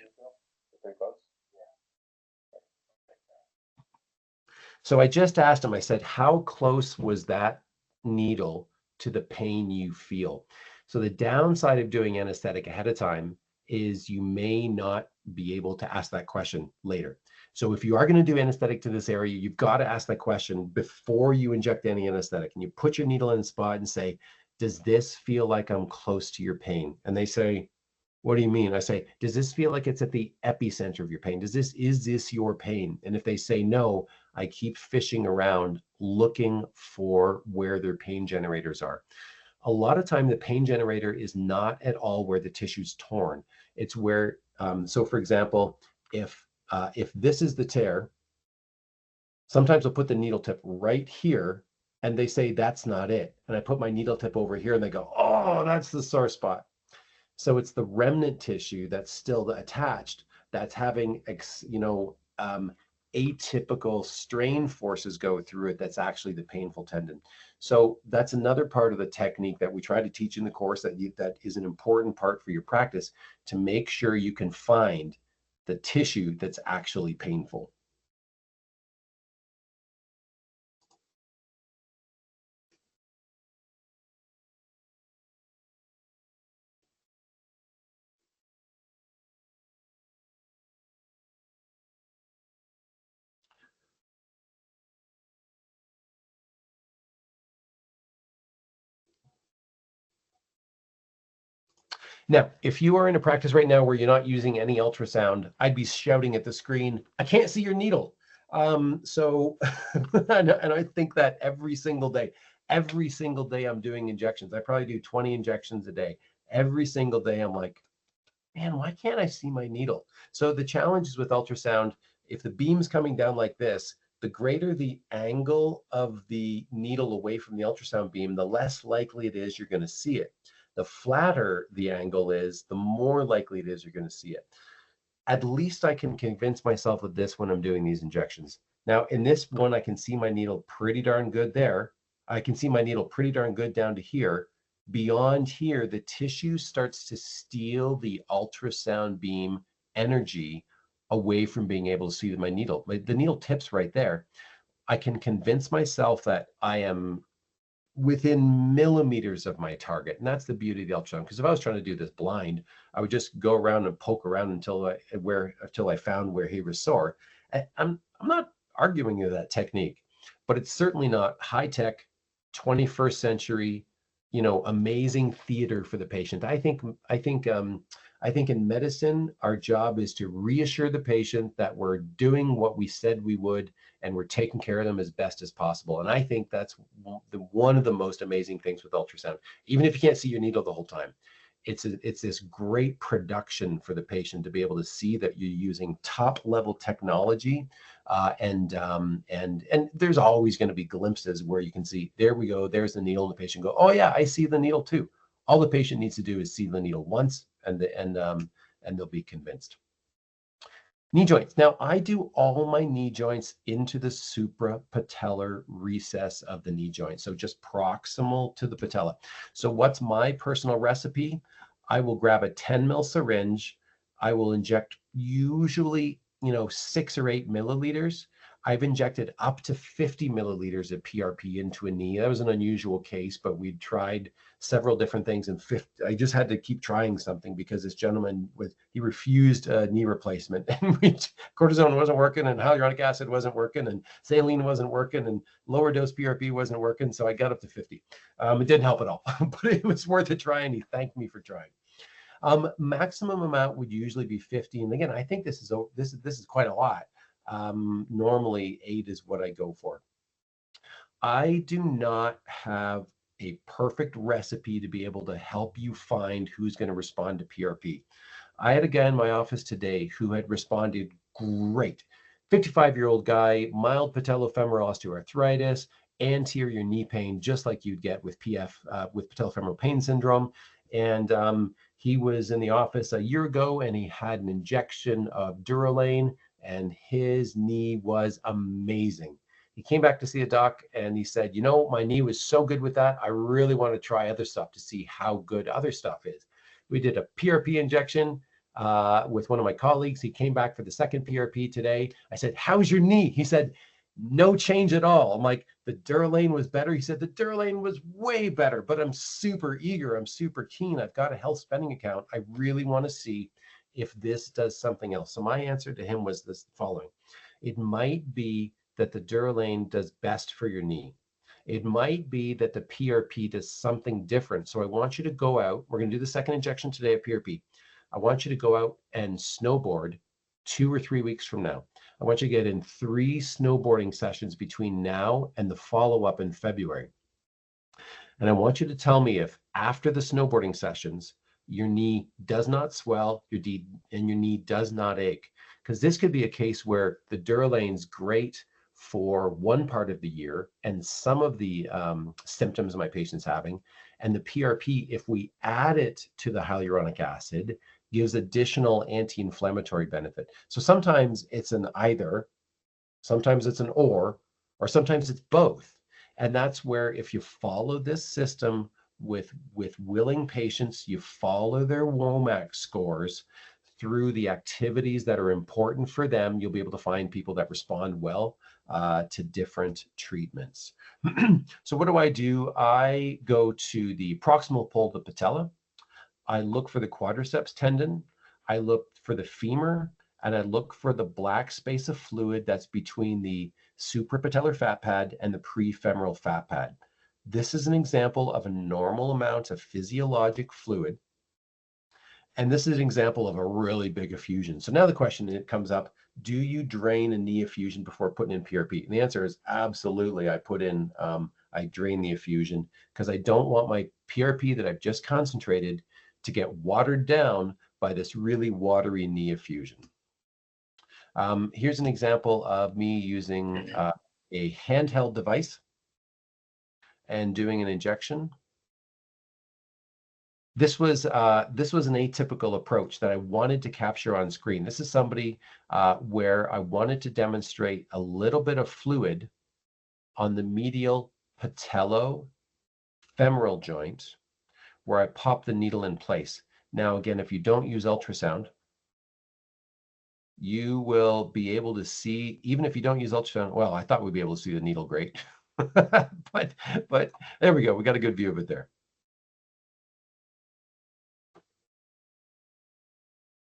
So I just asked him, I said, how close was that needle to the pain you feel? So the downside of doing anesthetic ahead of time is you may not be able to ask that question later. So if you are going to do anesthetic to this area, you've got to ask that question before you inject any anesthetic. And you put your needle in the spot and say, does this feel like I'm close to your pain? And they say, what do you mean? I say, does this feel like it's at the epicenter of your pain? Is this your pain? And if they say no, I keep fishing around looking for where their pain generators are. A lot of time the pain generator is not at all where the tissue's torn. It's where, so for example, if this is the tear, sometimes I'll put the needle tip right here and they say that's not it. And I put my needle tip over here and they go, oh, that's the sore spot. So it's the remnant tissue that's still attached that's having, atypical strain forces go through it. That's actually the painful tendon. So that's another part of the technique that we try to teach in the course that is an important part for your practice to make sure you can find the tissue that's actually painful. Now, if you are in a practice right now where you're not using any ultrasound, I'd be shouting at the screen, I can't see your needle. So, and I think that every single day I'm doing injections. I probably do 20 injections a day. Every single day I'm like, man, why can't I see my needle? So the challenge is with ultrasound, if the beam's coming down like this, the greater the angle of the needle away from the ultrasound beam, the less likely it is you're going to see it. The flatter the angle is, the more likely it is you're going to see it. At least I can convince myself of this when I'm doing these injections. Now, in this one, I can see my needle pretty darn good there. I can see my needle pretty darn good down to here. Beyond here, the tissue starts to steal the ultrasound beam energy away from being able to see my needle. The needle tips right there. I can convince myself that I am within millimeters of my target. And that's the beauty of the ultrasound. Because if I was trying to do this blind, I would just go around and poke around until I found where he was sore. And I'm not arguing with that technique, but it's certainly not high tech, 21st century, amazing theater for the patient. I think in medicine, our job is to reassure the patient that we're doing what we said we would, and we're taking care of them as best as possible. And I think that's one of the most amazing things with ultrasound. Even if you can't see your needle the whole time, it's this great production for the patient to be able to see that you're using top level technology. And there's always going to be glimpses where you can see, there we go, there's the needle, and the patient go, oh yeah, I see the needle too. All the patient needs to do is see the needle once, and they'll be convinced. Knee joints. Now, I do all my knee joints into the suprapatellar recess of the knee joint, so just proximal to the patella. So what's my personal recipe? I will grab a 10 ml syringe. I will inject usually, 6 or 8 milliliters. I've injected up to 50 milliliters of PRP into a knee. That was an unusual case, but we'd tried several different things, and I just had to keep trying something because this gentleman he refused a knee replacement, and cortisone wasn't working, and hyaluronic acid wasn't working, and saline wasn't working, and lower dose PRP wasn't working. So I got up to 50. It didn't help at all, but it was worth a try, and he thanked me for trying. Maximum amount would usually be 50, and again, I think this is quite a lot. Normally 8 is what I go for. I do not have a perfect recipe to be able to help you find who's going to respond to PRP. I had a guy in my office today who had responded great. 55-year-old guy, mild patellofemoral osteoarthritis, anterior knee pain, just like you'd get with with patellofemoral pain syndrome. And he was in the office a year ago, and he had an injection of Durolane, and his knee was amazing. He came back to see a doc, and he said, my knee was so good with that. I really want to try other stuff to see how good other stuff is. We did a PRP injection with one of my colleagues. He came back for the second PRP today. I said, how's your knee? He said, no change at all. I'm like, the Durolane was better. He said, the Durolane was way better, but I'm super eager. I'm super keen. I've got a health spending account. I really want to see if this does something else. So my answer to him was this following. It might be that the Durolane does best for your knee. It might be that the PRP does something different. So I want you to go out. We're going to do the second injection today of PRP. I want you to go out and snowboard 2 or 3 weeks from now. I want you to get in 3 snowboarding sessions between now and the follow-up in February. And I want you to tell me if after the snowboarding sessions, your knee does not swell, and your knee does not ache. Because this could be a case where the Durolane's great for one part of the year and some of the symptoms my patient's having. And the PRP, if we add it to the hyaluronic acid, gives additional anti-inflammatory benefit. So sometimes it's an either, sometimes it's an or sometimes it's both. And that's where if you follow this system with willing patients, you follow their WOMAC scores through the activities that are important for them, you'll be able to find people that respond well to different treatments. So what do? I go to the proximal pole of the patella. I look for the quadriceps tendon. I look for the femur, and I look for the black space of fluid that's between the suprapatellar fat pad and the prefemoral fat pad. This is an example of a normal amount of physiologic fluid. And this is an example of a really big effusion. So now the question that comes up, do you drain a knee effusion before putting in PRP? And the answer is absolutely. I drain the effusion because I don't want my PRP that I've just concentrated to get watered down by this really watery knee effusion. Here's an example of me using a handheld device and doing an injection. This was an atypical approach that I wanted to capture on screen. This is somebody where I wanted to demonstrate a little bit of fluid on the medial patellofemoral joint where I pop the needle in place. Now, again, if you don't use ultrasound, you will be able to see, even if you don't use ultrasound, well, I thought we'd be able to see the needle great, but there we go. We got a good view of it there.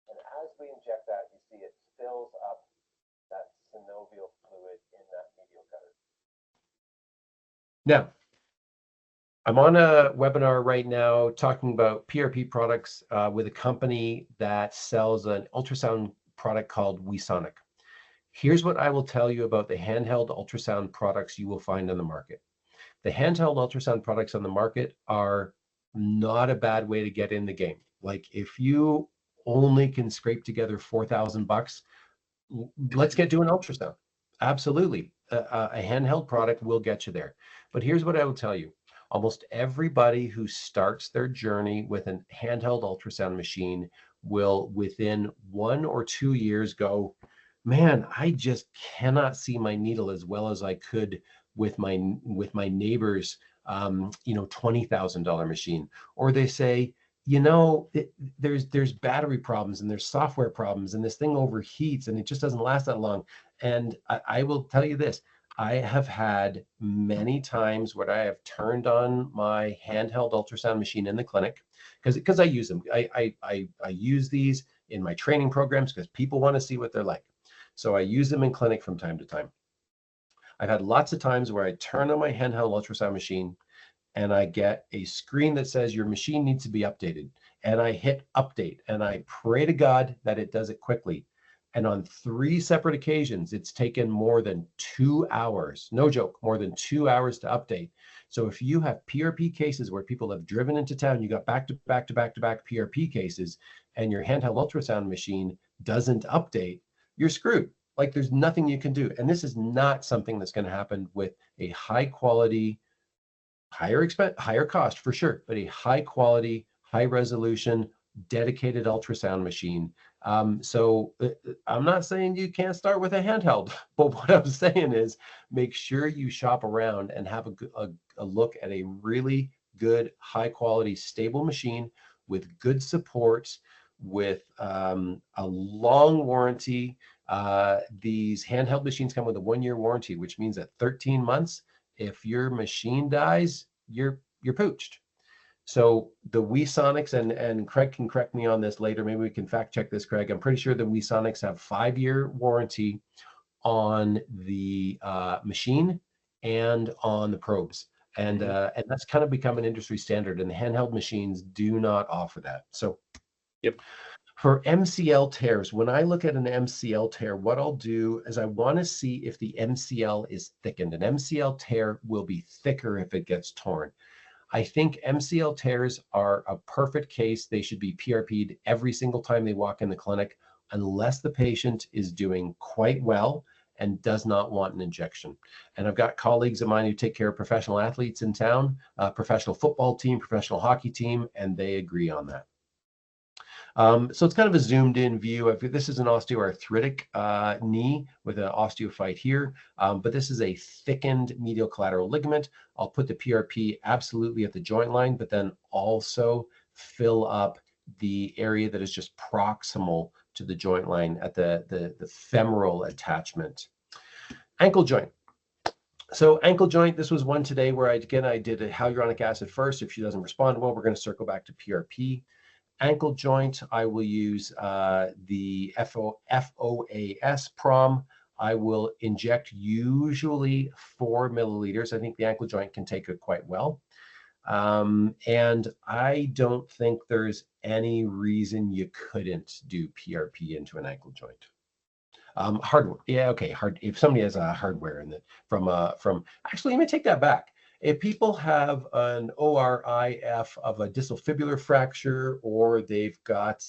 And as we inject that, you see it fills up that synovial fluid in that medial gutter. Now, I'm on a webinar right now talking about PRP products with a company that sells an ultrasound product called WeSonic. Here's what I will tell you about the handheld ultrasound products you will find on the market. The handheld ultrasound products on the market are not a bad way to get in the game. Like if you only can scrape together $4,000, let's get doing ultrasound. Absolutely. A handheld product will get you there. But here's what I will tell you. Almost everybody who starts their journey with a handheld ultrasound machine will, within 1 or 2 years, go, man, I just cannot see my needle as well as I could with my neighbor's $20,000 machine. Or they say, there's battery problems and there's software problems and this thing overheats and it just doesn't last that long. And I will tell you this, I have had many times where I have turned on my handheld ultrasound machine in the clinic because I use them. I use these in my training programs because people want to see what they're like. So I use them in clinic from time to time. I've had lots of times where I turn on my handheld ultrasound machine and I get a screen that says your machine needs to be updated. And I hit update and I pray to God that it does it quickly. And on 3 separate occasions, it's taken more than 2 hours, no joke, more than 2 hours to update. So if you have PRP cases where people have driven into town, you got back to back to back to back PRP cases, and your handheld ultrasound machine doesn't update, you're screwed. Like there's nothing you can do. And this is not something that's going to happen with a high quality, higher cost for sure, but a high quality, high resolution, dedicated ultrasound machine. So I'm not saying you can't start with a handheld, but what I'm saying is make sure you shop around and have a look at a really good, high quality, stable machine with good supports, with a long warranty. These handheld machines come with a 1-year warranty, which means that 13 months, if your machine dies, you're pooched. So the WeSonics, and Craig can correct me on this later. Maybe we can fact check this, Craig. I'm pretty sure the WeSonics have 5-year warranty on the machine and on the probes. And that's kind of become an industry standard, and the handheld machines do not offer that. So Yep. for MCL tears, when I look at an MCL tear, what I'll do is I want to see if the MCL is thickened. An MCL tear will be thicker if it gets torn. I think MCL tears are a perfect case. They should be PRP'd every single time they walk in the clinic, unless the patient is doing quite well and does not want an injection. And I've got colleagues of mine who take care of professional athletes in town, professional football team, professional hockey team, and they agree on that. So it's kind of a zoomed in view of, this is an osteoarthritic knee with an osteophyte here, but this is a thickened medial collateral ligament. I'll put the PRP absolutely at the joint line, but then also fill up the area that is just proximal to the joint line at the femoral attachment. Ankle joint. So ankle joint, this was one today where I did a hyaluronic acid first. If she doesn't respond well, we're going to circle back to PRP. Ankle joint, I will use the FOAS prom. I will inject usually 4 milliliters. I think the ankle joint can take it quite well. And I don't think there's any reason you couldn't do PRP into an ankle joint. Hardware, yeah, okay. If somebody has a hardware in it from actually, let me take that back. If people have an ORIF of a distal fibular fracture, or they've got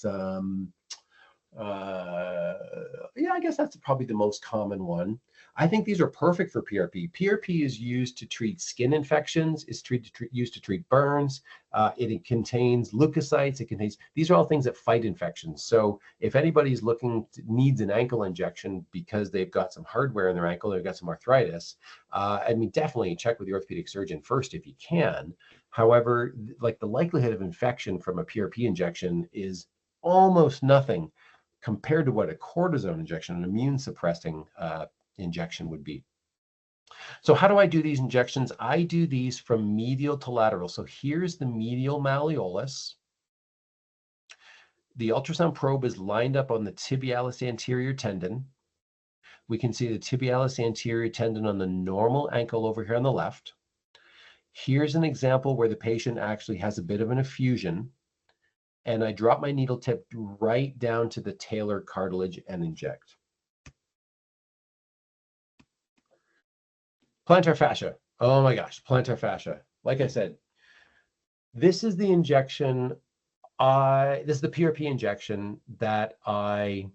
yeah, I guess that's probably the most common one. I think these are perfect for PRP. PRP is used to treat skin infections, is used to treat burns. It contains leukocytes. It contains, these are all things that fight infections. So if anybody's needs an ankle injection because they've got some hardware in their ankle, they've got some arthritis, I mean, definitely check with the orthopedic surgeon first if you can. However, like, the likelihood of infection from a PRP injection is almost nothing compared to what a cortisone injection, an immune suppressing injection would be. So how do I do these injections? I do these from medial to lateral. So here's the medial malleolus. The ultrasound probe is lined up on the tibialis anterior tendon. We can see the tibialis anterior tendon on the normal ankle over here on the left. Here's an example where the patient actually has a bit of an effusion, and I drop my needle tip right down to the talar cartilage and inject. Plantar fascia. Oh my gosh, plantar fascia. Like I said, this is the injection, this is the PRP injection that I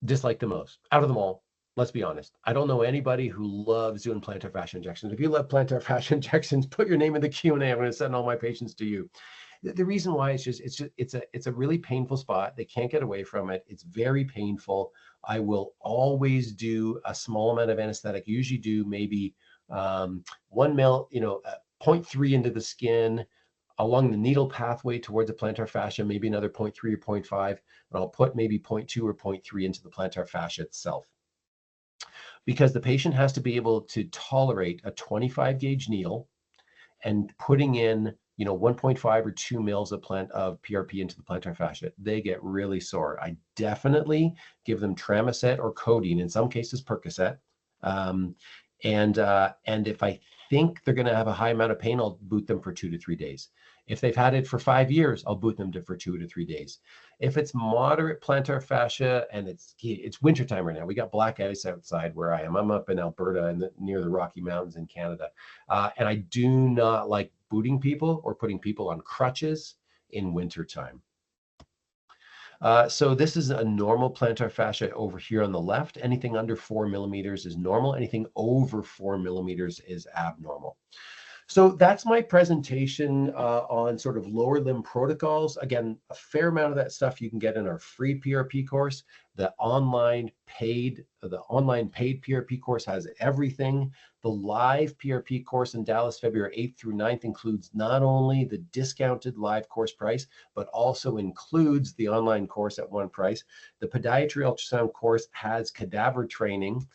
dislike the most out of them all. Let's be honest. I don't know anybody who loves doing plantar fascia injections. If you love plantar fascia injections, put your name in the Q&A. I'm going to send all my patients to you. The reason why is it's a really painful spot. They can't get away from it. It's very painful. I will always do a small amount of anesthetic. Usually do maybe 1 mil, 0.3 into the skin along the needle pathway towards the plantar fascia, maybe another 0.3 or 0.5, and I'll put maybe 0.2 or 0.3 into the plantar fascia itself. Because the patient has to be able to tolerate a 25 gauge needle and putting in 1.5 or 2 mils of PRP into the plantar fascia. They get really sore. I definitely give them Tramoset or codeine, in some cases Percocet. And if I think they're going to have a high amount of pain, I'll boot them for 2 to 3 days. If they've had it for 5 years, I'll boot them for 2 to 3 days. If it's moderate plantar fascia and it's wintertime right now, we got black ice outside where I am. I'm up in Alberta and near the Rocky Mountains in Canada. And I do not like booting people or putting people on crutches in wintertime. So this is a normal plantar fascia over here on the left. Anything under 4 millimeters is normal. Anything over 4 millimeters is abnormal. So that's my presentation on sort of lower limb protocols. Again, a fair amount of that stuff you can get in our free PRP course. The online paid PRP course has everything. The live PRP course in Dallas, February 8th through 9th, includes not only the discounted live course price, but also includes the online course at one price. The podiatry ultrasound course has cadaver training.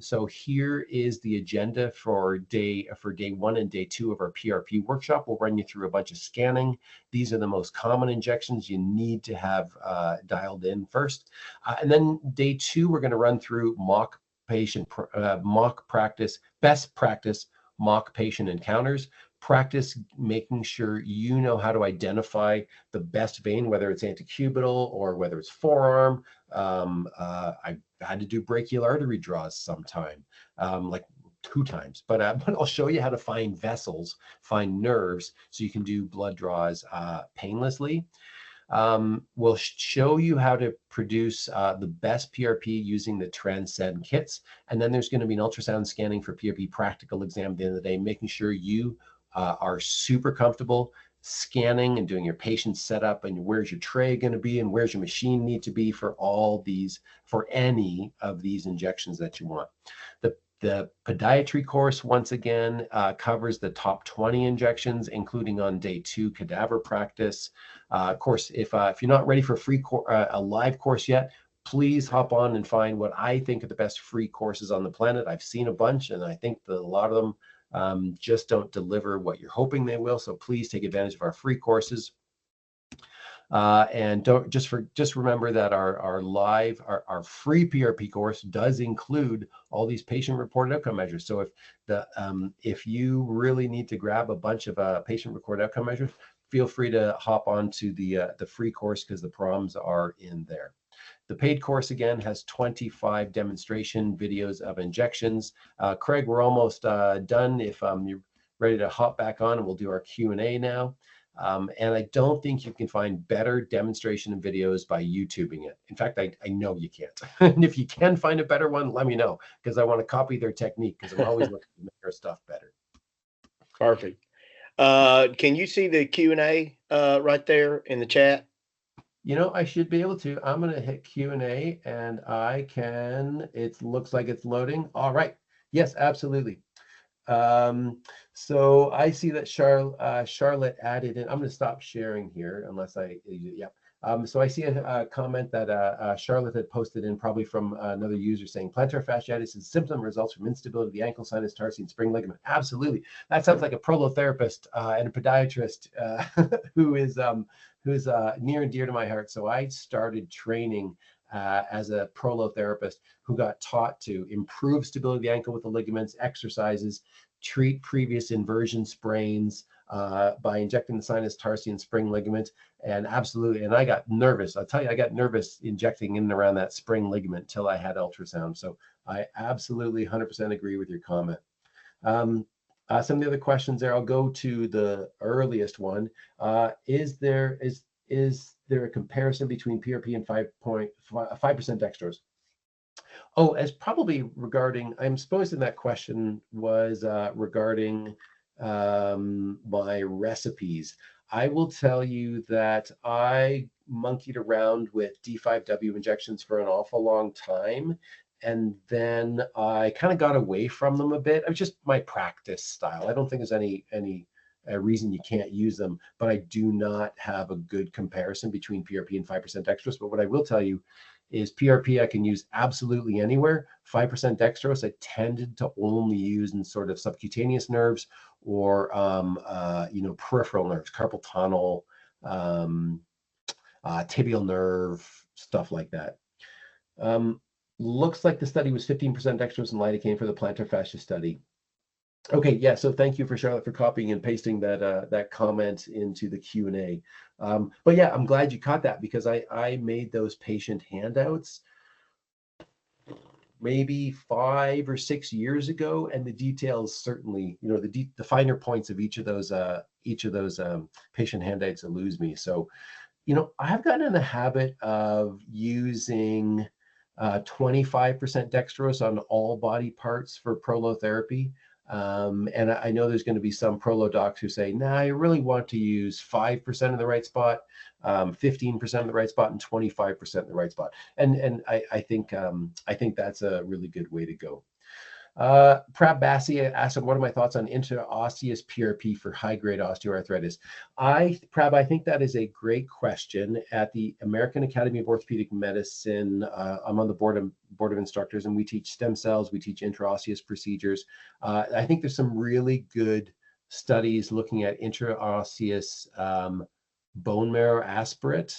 So here is the agenda for day 1 and day 2 of our PRP workshop. We'll run you through a bunch of scanning. These are the most common injections you need to have dialed in first. And then day 2, we're going to run through mock practice, best practice mock patient encounters. Practice making sure you know how to identify the best vein, whether it's antecubital or whether it's forearm. I had to do brachial artery draws sometime, like 2 times, but I'll show you how to find vessels, find nerves, so you can do blood draws painlessly. We'll show you how to produce the best PRP using the Transcend kits. And then there's going to be an ultrasound scanning for PRP practical exam at the end of the day, making sure you are super comfortable scanning and doing your patient setup, and where's your tray going to be, and where's your machine need to be for any of these injections that you want. The podiatry course, once again, covers the top 20 injections, including on day 2 cadaver practice. Of course, if you're not ready for a live course yet, please hop on and find what I think are the best free courses on the planet. I've seen a bunch, and I think that a lot of them just don't deliver what you're hoping they will. So please take advantage of our free courses. And don't just remember that our free PRP course does include all these patient-reported outcome measures. So if you really need to grab a bunch of patient-reported outcome measures, feel free to hop onto the free course, because the proms are in there. The paid course, again, has 25 demonstration videos of injections. Craig, we're almost done. If you're ready to hop back on, and we'll do our Q&A now. And I don't think you can find better demonstration and videos by YouTubing it. In fact, I know you can't. And if you can find a better one, let me know, because I want to copy their technique, because I'm always looking to make our stuff better. Perfect. Can you see the Q&A right there in the chat? I should be able to. I'm going to hit Q&A, and I can. It looks like it's loading. All right. Yes, absolutely. So I see that Charlotte added in. I'm going to stop sharing here unless yep. So I see a comment that Charlotte had posted in, probably from another user, saying plantar fasciitis is symptom results from instability of the ankle, sinus, tarsi, and spring ligament. Absolutely. That sounds like a prolotherapist and a podiatrist who's near and dear to my heart. So I started training as a prolotherapist who got taught to improve stability of the ankle with the ligaments, exercises, treat previous inversion sprains by injecting the sinus, tarsi, and spring ligament. And absolutely, and I got nervous. I'll tell you, I got nervous injecting in and around that spring ligament till I had ultrasound. So I absolutely 100% agree with your comment. Some of the other questions there, I'll go to the earliest one. Is there a comparison between PRP and 5% dextrose? Oh, as probably regarding, I'm supposing that question was regarding my recipes. I will tell you that I monkeyed around with D5W injections for an awful long time, and then I kind of got away from them a bit. It was just my practice style. I don't think there's any reason you can't use them, but I do not have a good comparison between PRP and 5% dextrose. But what I will tell you is PRP I can use absolutely anywhere. 5% dextrose I tended to only use in sort of subcutaneous nerves or peripheral nerves, carpal tunnel, tibial nerve, stuff like that. Looks like the study was 15% dextrose and lidocaine for the plantar fascia study. Okay, yeah, so thank you for Charlotte for copying and pasting that comment into the Q&A. But yeah, I'm glad you caught that, because I made those patient handouts maybe 5 or 6 years ago, and the details certainly, the finer points of each of those patient handouts elude me. So, I have gotten in the habit of using 25% dextrose on all body parts for prolotherapy. And I know there's going to be some prolo docs who say, nah, I really want to use 5% of the right spot, 15% of the right spot, and 25% of the right spot. And I think that's a really good way to go. Prab Bassi asked, what are my thoughts on interosseous PRP for high-grade osteoarthritis? Prab, I think that is a great question. At the American Academy of Orthopedic Medicine, I'm on the board of instructors, and we teach stem cells, we teach interosseous procedures. I think there's some really good studies looking at interosseous bone marrow aspirate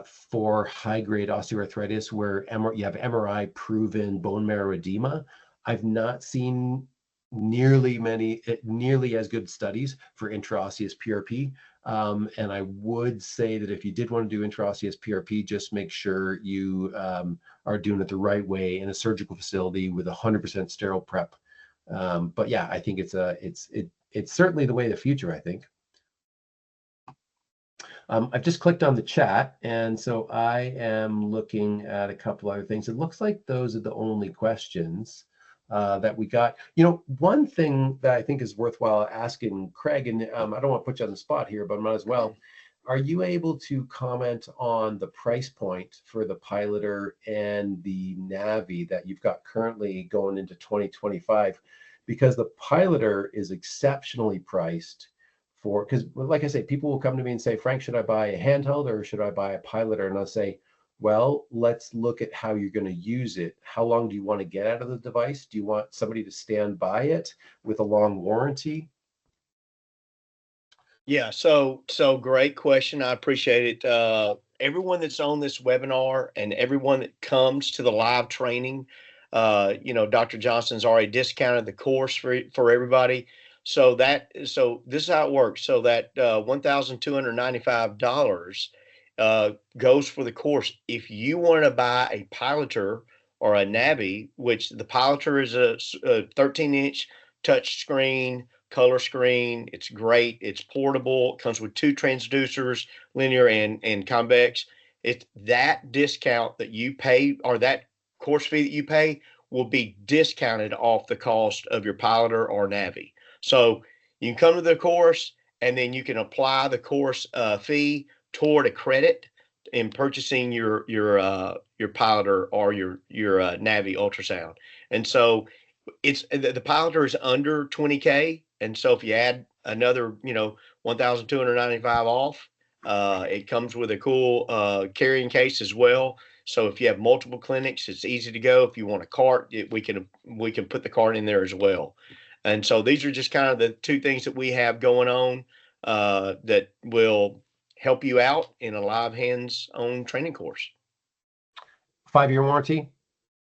for high-grade osteoarthritis, where you have MRI proven bone marrow edema. I've not seen nearly as good studies for intraosseous PRP. And I would say that if you did want to do intraosseous PRP, just make sure you are doing it the right way in a surgical facility with 100% sterile prep. But yeah, I think it's certainly the way of the future, I think. I've just clicked on the chat, and so I am looking at a couple other things. It looks like those are the only questions that we got. One thing that I think is worthwhile asking Craig, and I don't want to put you on the spot here, but I might as well. Are you able to comment on the price point for the Piloter and the Navi that you've got currently going into 2025? Because the Piloter is exceptionally priced because like I say, people will come to me and say, Frank, should I buy a handheld or should I buy a Piloter? And I'll say, well, let's look at how you're going to use it. How long do you want to get out of the device? Do you want somebody to stand by it with a long warranty? Yeah, so great question. I appreciate it. Everyone that's on this webinar and everyone that comes to the live training, Dr. Johnson's already discounted the course for everybody. So this is how it works. So that $1,295 goes for the course. If you want to buy a Piloter or a Navi, which the Piloter is a 13-inch touch screen, color screen. It's great. It's portable. It comes with 2 transducers, linear and convex. It's that discount that you pay, or that course fee that you pay, will be discounted off the cost of your Piloter or Navi. So you can come to the course, and then you can apply the course fee toward a credit in purchasing your Piloter or your Navi ultrasound. And so it's the Piloter is under 20K, and so if you add another 1,295 off, it comes with a cool carrying case as well. So if you have multiple clinics, it's easy to go. If you want a cart, we can put the cart in there as well. And so these are just kind of the 2 things that we have going on that will help you out in a live hands-on training course. 5-year warranty.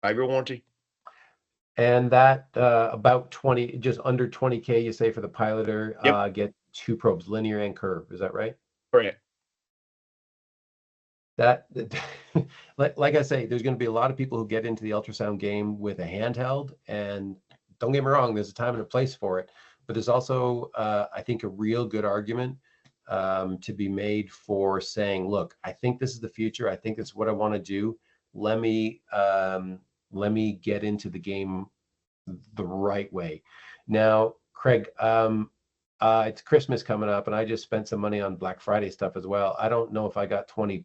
5-year warranty. And that about 20, just under 20K, you say, for the Piloter. Yep. Get 2 probes, linear and curve. Is that right? Correct. That like I say, there's going to be a lot of people who get into the ultrasound game with a handheld, and don't get me wrong, there's a time and a place for it, but there's also I think a real good argument to be made for saying, look, I think this is the future. I think it's what I want to do. Let me get into the game the right way. Now, Craig, it's Christmas coming up, and I just spent some money on Black Friday stuff as well. I don't know if I got 20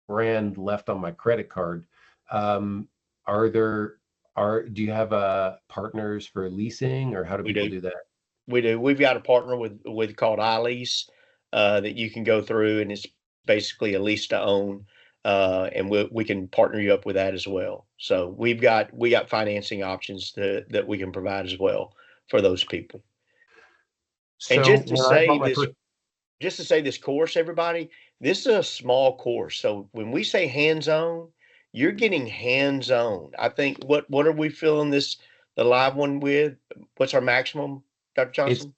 grand left on my credit card. Do you have partners for leasing, or how do people do that? We do. We've got a partner with called iLease that you can go through, and it's basically a lease to own. And we can partner you up with that as well. So we got financing options that we can provide as well for those people. So and just to say this course, everybody, this is a small course. So when we say hands-on, you're getting hands-on. I think what are we filling the live one with? What's our maximum, Dr. Johnson?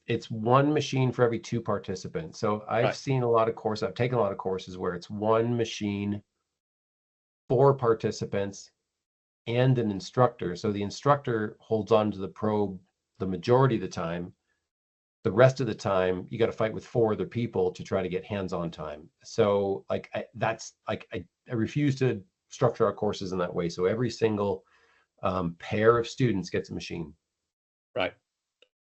It's 1 machine for every 2 participants. So I've seen a lot of courses. I've taken a lot of courses where it's 1 machine, 4 participants, and an instructor. So the instructor holds on to the probe the majority of the time. The rest of the time, you got to fight with 4 other people to try to get hands-on time. So I refuse to structure our courses in that way. So every single pair of students gets a machine. Right.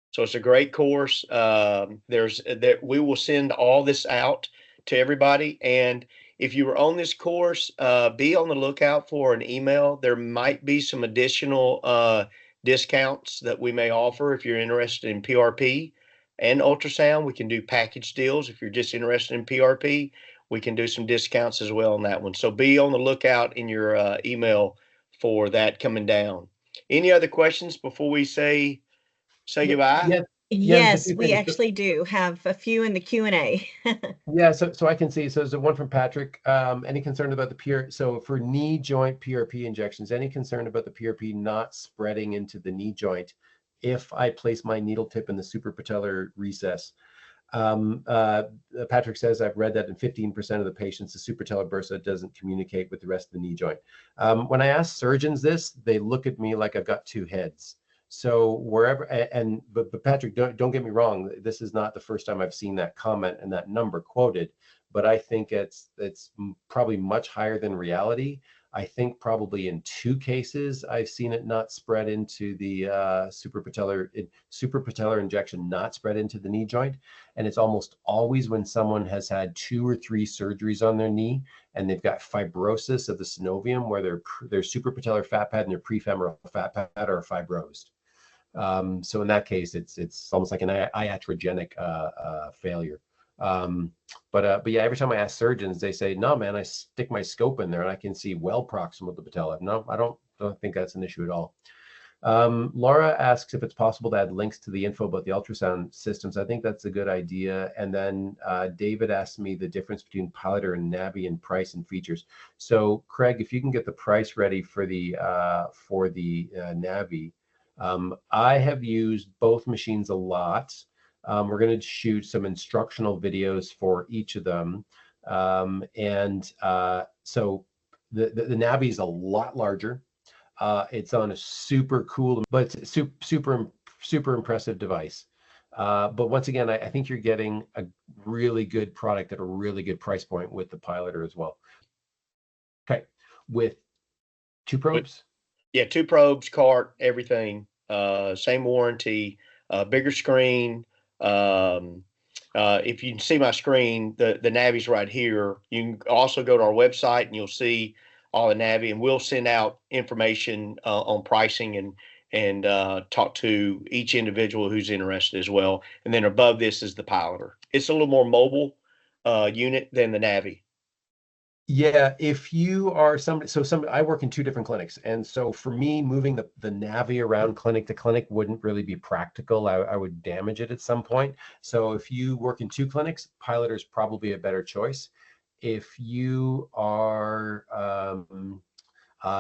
So it's a great course. We will send all this out to everybody. And if you were on this course, be on the lookout for an email. There might be some additional discounts that we may offer if you're interested in PRP and ultrasound. We can do package deals. If you're just interested in PRP, we can do some discounts as well on that one. So be on the lookout in your email for that coming down. Any other questions before we say goodbye? Yeah, there's a Yes, few we things. actually do have a few in the Q&A. Yeah, so I can see. So there's one from Patrick. Any concern about the PR? So for knee joint PRP injections, any concern about the PRP not spreading into the knee joint if I place my needle tip in the suprapatellar recess? Patrick says, I've read that in 15% of the patients, the supratellar bursa doesn't communicate with the rest of the knee joint. When I ask surgeons this, they look at me like I've got two heads. So wherever, but Patrick, don't get me wrong. This is not the first time I've seen that comment and that number quoted, but I think it's probably much higher than reality. I think probably in 2 cases I've seen it not spread into the suprapatellar injection not spread into the knee joint, and it's almost always when someone has had 2 or 3 surgeries on their knee and they've got fibrosis of the synovium where their suprapatellar fat pad and their prefemoral fat pad are fibrosed. So in that case, it's almost like an iatrogenic failure. But yeah, every time I ask surgeons, they say, no, man, I stick my scope in there and I can see well proximal to patella. No, I don't think that's an issue at all. Laura asks if it's possible to add links to the info about the ultrasound systems. I think that's a good idea. And then David asked me the difference between Piloter and Navi in price and features. So Craig, if you can get the price ready for the Navi. I have used both machines a lot. We're going to shoot some instructional videos for each of them. So the Navi is a lot larger. It's on a super cool, but super impressive device. But once again, I think you're getting a really good product at a really good price point with the Piloter as well. Okay, with 2 probes. Yeah, 2 probes, cart, everything. Same warranty, bigger screen. If you can see my screen, the Navi's right here. You can also go to our website and you'll see all the Navi, and we'll send out information on pricing and talk to each individual who's interested as well. And then above this is the Piloter. It's a little more mobile unit than the Navi. Yeah, if you are somebody, I work in 2 different clinics, and so for me, moving the Navi around clinic to clinic wouldn't really be practical. I would damage it at some point. So if you work in 2 clinics, Piloter is probably a better choice. If you are,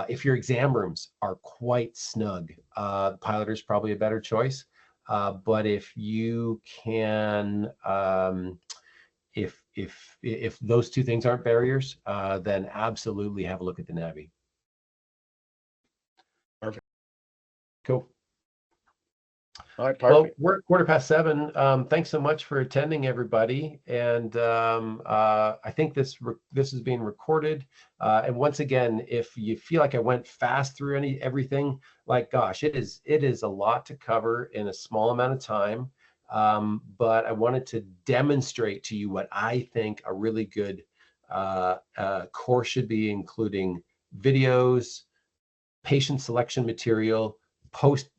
if your exam rooms are quite snug, Piloter is probably a better choice. But if you can, if those 2 things aren't barriers, then absolutely have a look at the Navi. Perfect. Cool. All right, Well, perfect. we're at 7:15. Thanks so much for attending, everybody. And I think this is being recorded. And once again, if you feel like I went fast through everything, like, gosh, it is a lot to cover in a small amount of time. But I wanted to demonstrate to you what I think a really good course should be, including videos, patient selection material,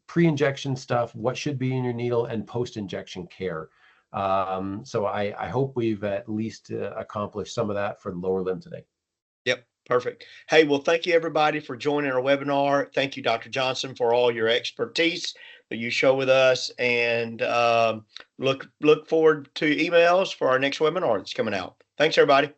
pre-injection stuff, what should be in your needle, and post-injection care. So I hope we've at least accomplished some of that for the lower limb today. Yep. Perfect. Hey, well, thank you everybody for joining our webinar. Thank you, Dr. Johnson, for all your expertise that you show with us, and look forward to emails for our next webinar that's coming out. Thanks, everybody.